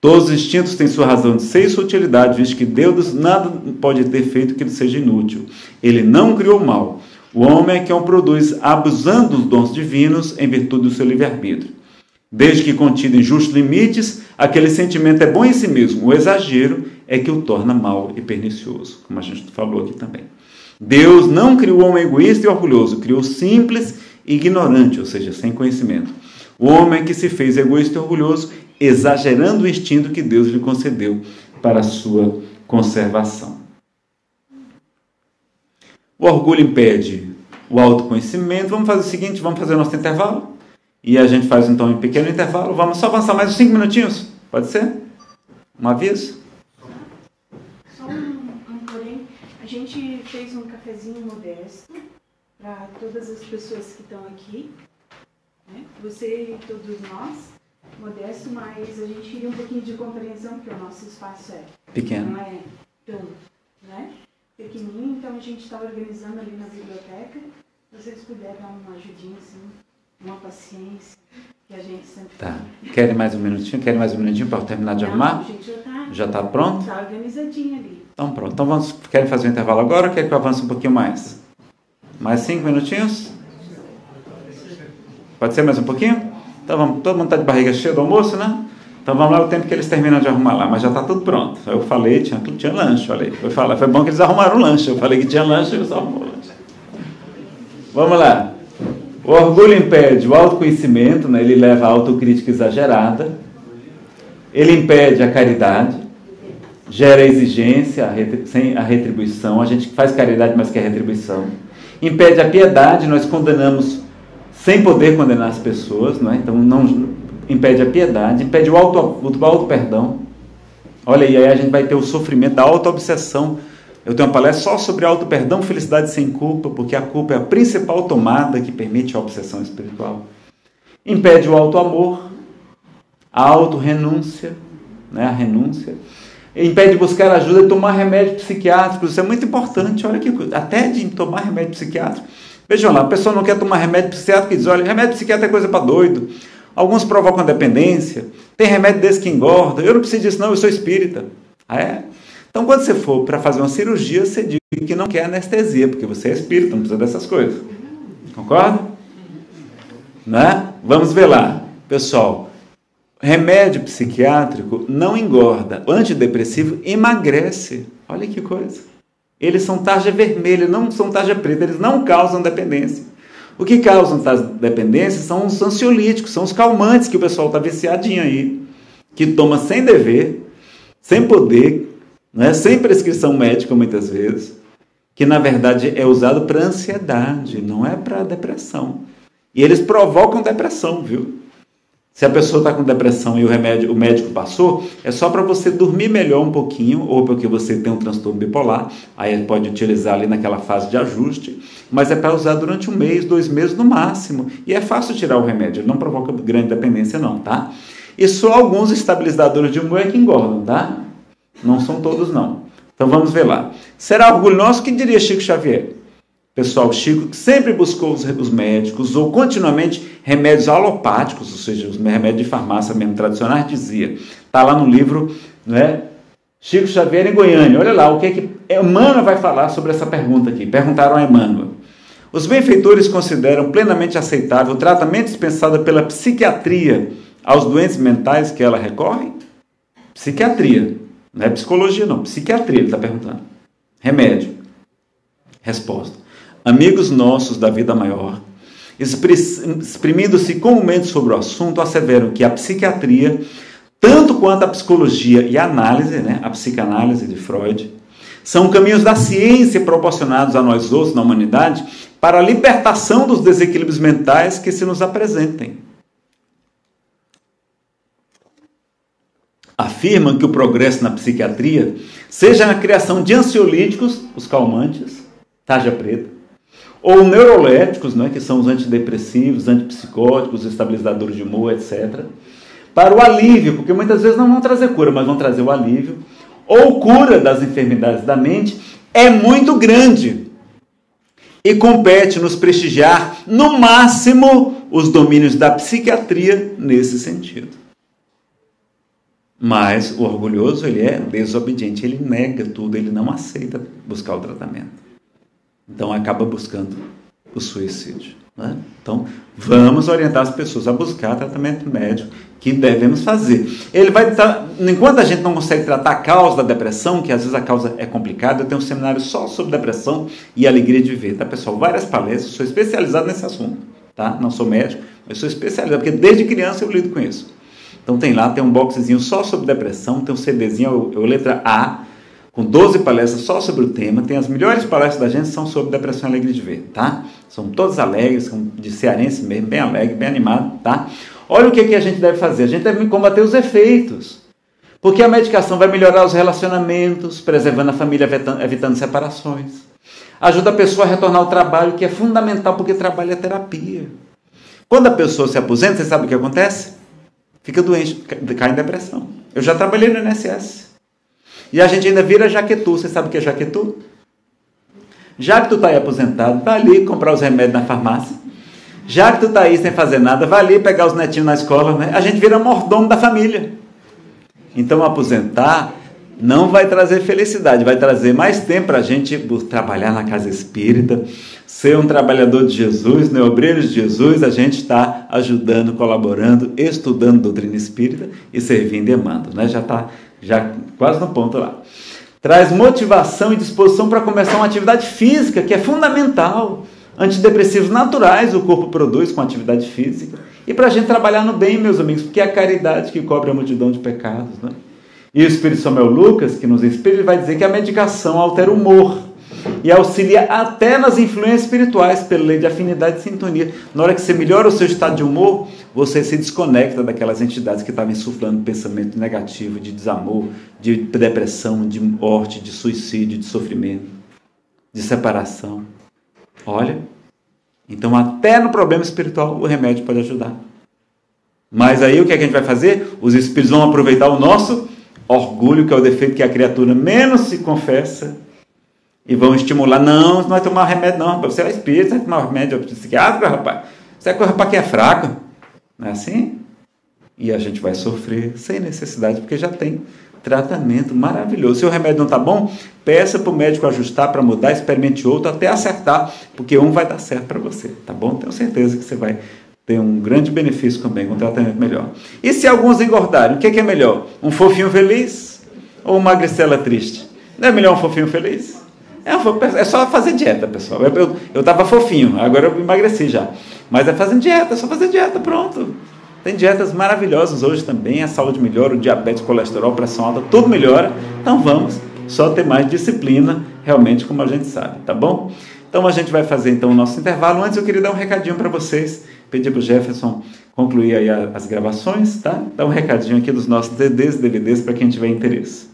Todos os instintos têm sua razão de ser e sua utilidade, visto que Deus nada pode ter feito que lhe seja inútil. Ele não criou o mal. O homem é quem o produz, abusando dos dons divinos em virtude do seu livre-arbítrio. Desde que contido em justos limites, aquele sentimento é bom em si mesmo. O exagero é que o torna mau e pernicioso, como a gente falou aqui também. Deus não criou o homem egoísta e orgulhoso, criou simples e ignorante, ou seja, sem conhecimento. O homem que se fez egoísta e orgulhoso, exagerando o instinto que Deus lhe concedeu para a sua conservação. O orgulho impede o autoconhecimento. Vamos fazer o seguinte, vamos fazer o nosso intervalo. E a gente faz então um pequeno intervalo. Vamos só avançar mais uns 5 minutinhos. Pode ser? Um aviso? Só um porém. A gente fez um cafezinho modesto para todas as pessoas que estão aqui. Né? Você e todos nós. Modesto, mas a gente queria um pouquinho de compreensão, porque o nosso espaço é pequeno. Não é tão né? Pequenininho, então a gente está organizando ali na biblioteca. Se vocês puderem dar uma ajudinha, assim, uma paciência, que a gente sempre Tá. Querem mais um minutinho? Querem mais um minutinho para terminar de arrumar? A gente Já está pronto? Está organizadinho ali. Então pronto. Então querem fazer um intervalo agora ou querem que eu avance um pouquinho mais? Mais 5 minutinhos? Pode ser mais um pouquinho? Então vamos, todo mundo está de barriga cheia do almoço, né? Então vamos lá o tempo que eles terminam de arrumar lá, mas já está tudo pronto. Eu falei, tinha lanche, olha aí. Foi bom que eles arrumaram o lanche. Eu falei que tinha lanche e eles arrumaram o lanche. Vamos lá. O orgulho impede o autoconhecimento, né? Ele leva a autocrítica exagerada. Ele impede a caridade, gera exigência sem a retribuição. A gente faz caridade, mas quer retribuição. Impede a piedade, nós condenamos sem poder condenar as pessoas, não é? Então não impede a piedade, impede o auto-perdão. Olha aí a gente vai ter o sofrimento da auto-obsessão. Eu tenho uma palestra só sobre auto-perdão, felicidade sem culpa, porque a culpa é a principal tomada que permite a obsessão espiritual. Impede o auto-amor, a auto-renúncia, né? A renúncia. Impede buscar ajuda e tomar remédio psiquiátrico. Isso é muito importante. Olha que até de tomar remédio psiquiátrico. Vejam lá, a pessoa não quer tomar remédio psiquiátrico e diz, olha, remédio psiquiátrico é coisa para doido. Alguns provocam dependência. Tem remédio desse que engorda. Eu não preciso disso não, eu sou espírita. Ah, é? Então, quando você for para fazer uma cirurgia, você diz que não quer anestesia, porque você é espírita, não precisa dessas coisas. Concorda? Né? Vamos ver lá. Pessoal, remédio psiquiátrico não engorda. O antidepressivo emagrece. Olha que coisa. Eles são tarja vermelha, não são tarja preta. Eles não causam dependência. O que causam dependência são os ansiolíticos, são os calmantes que o pessoal está viciadinho aí, que toma sem dever, sem poder, né, sem prescrição médica muitas vezes, que na verdade é usado para ansiedade, não é para depressão. E eles provocam depressão, viu? Se a pessoa está com depressão e o médico passou, é só para você dormir melhor um pouquinho, ou porque você tem um transtorno bipolar, aí pode utilizar ali naquela fase de ajuste, mas é para usar durante 1 mês, 2 meses no máximo. E é fácil tirar o remédio, ele não provoca grande dependência não, tá? E só alguns estabilizadores de humor é que engordam, tá? Não são todos não. Então vamos ver lá. Será orgulho nosso? Que diria Chico Xavier? Pessoal, Chico sempre buscou os médicos, usou continuamente remédios alopáticos, ou seja, os remédios de farmácia mesmo tradicionais, dizia. Está lá no livro, né? Chico Xavier em Goiânia. Olha lá, o que Emmanuel vai falar sobre essa pergunta aqui. Perguntaram a Emmanuel. Os benfeitores consideram plenamente aceitável o tratamento dispensado pela psiquiatria aos doentes mentais que ela recorre? Psiquiatria. Não é psicologia não, psiquiatria, ele está perguntando. Remédio. Resposta. Amigos nossos da vida maior, exprimindo-se comumente sobre o assunto, asseveram que a psiquiatria, tanto quanto a psicologia e a análise, né, a psicanálise de Freud, são caminhos da ciência proporcionados a nós outros, na humanidade, para a libertação dos desequilíbrios mentais que se nos apresentem. Afirmam que o progresso na psiquiatria seja na criação de ansiolíticos, os calmantes, tarja preta, ou neuroléticos, né, que são os antidepressivos, antipsicóticos, estabilizadores de humor, etc., para o alívio, porque muitas vezes não vão trazer cura, mas vão trazer o alívio, ou cura das enfermidades da mente, é muito grande e compete nos prestigiar, no máximo, os domínios da psiquiatria nesse sentido. Mas o orgulhoso, ele é desobediente, ele nega tudo, ele não aceita buscar o tratamento. Então acaba buscando o suicídio. Né? Então vamos orientar as pessoas a buscar tratamento médico que devemos fazer. Ele vai estar, enquanto a gente não consegue tratar a causa da depressão, que às vezes a causa é complicada, eu tenho um seminário só sobre depressão e alegria de viver, tá pessoal? Várias palestras, sou especializado nesse assunto, tá? Não sou médico, mas sou especializado, porque desde criança eu lido com isso. Então tem lá, tem um boxezinho só sobre depressão, tem um CDzinho, letra A, com 12 palestras só sobre o tema. Tem as melhores palestras da gente, são sobre depressão e alegria de ver, tá? São todas alegres, são de cearense mesmo, bem alegre, bem animado, tá? Olha o que a gente deve fazer. A gente deve combater os efeitos. Porque a medicação vai melhorar os relacionamentos, preservando a família, evitando separações. Ajuda a pessoa a retornar ao trabalho, que é fundamental, porque trabalho é terapia. Quando a pessoa se aposenta, você sabe o que acontece? Fica doente, cai em depressão. Eu já trabalhei no INSS. E a gente ainda vira jaquetu. Você sabe o que é jaquetu? Já que tu está aí aposentado, vai ali comprar os remédios na farmácia. Já que tu está aí sem fazer nada, vai ali pegar os netinhos na escola, né? A gente vira mordomo da família. Então, aposentar não vai trazer felicidade, vai trazer mais tempo para a gente trabalhar na casa espírita, ser um trabalhador de Jesus, né? Obreiro de Jesus, a gente está ajudando, colaborando, estudando doutrina espírita e servindo e amando, né? Já está quase no ponto lá. Traz motivação e disposição para começar uma atividade física, que é fundamental. Antidepressivos naturais o corpo produz com atividade física. E para a gente trabalhar no bem, meus amigos, porque é a caridade que cobre a multidão de pecados, né? E o Espírito Samuel Lucas, que nos inspira, ele vai dizer que a medicação altera o humor e auxilia até nas influências espirituais, pela lei de afinidade e sintonia. Na hora que você melhora o seu estado de humor, você se desconecta daquelas entidades que estavam insuflando pensamento negativo, de desamor, de depressão, de morte, de suicídio, de sofrimento, de separação. Olha, então até no problema espiritual o remédio pode ajudar. Mas aí o que a gente vai fazer? Os espíritos vão aproveitar o nosso orgulho, que é o defeito que a criatura menos se confessa, e vão estimular: não, você não vai tomar remédio não, rapaz. Você é espírito, você vai tomar remédio psiquiátrico, rapaz. Você é coisa para quem é fraco. Não é assim? E a gente vai sofrer sem necessidade, porque já tem tratamento maravilhoso. Se o remédio não está bom, peça para o médico ajustar, para mudar, experimente outro, até acertar, porque um vai dar certo para você, tá bom? Tenho certeza que você vai ter um grande benefício também, com um tratamento melhor. E se alguns engordarem, o que é melhor? Um fofinho feliz ou uma magricela triste? Não é melhor um fofinho feliz? É só fazer dieta, pessoal. Eu estava fofinho, agora eu emagreci já. Mas é fazendo dieta, é só fazer dieta, pronto. Tem dietas maravilhosas hoje também, a saúde melhora, o diabetes, o colesterol, pressão alta, tudo melhora. Então vamos só ter mais disciplina, realmente, como a gente sabe, tá bom? Então a gente vai fazer então o nosso intervalo. Antes eu queria dar um recadinho para vocês, pedir para o Jefferson concluir aí as gravações, tá? Dar um recadinho aqui dos nossos CDs e DVDs para quem tiver interesse.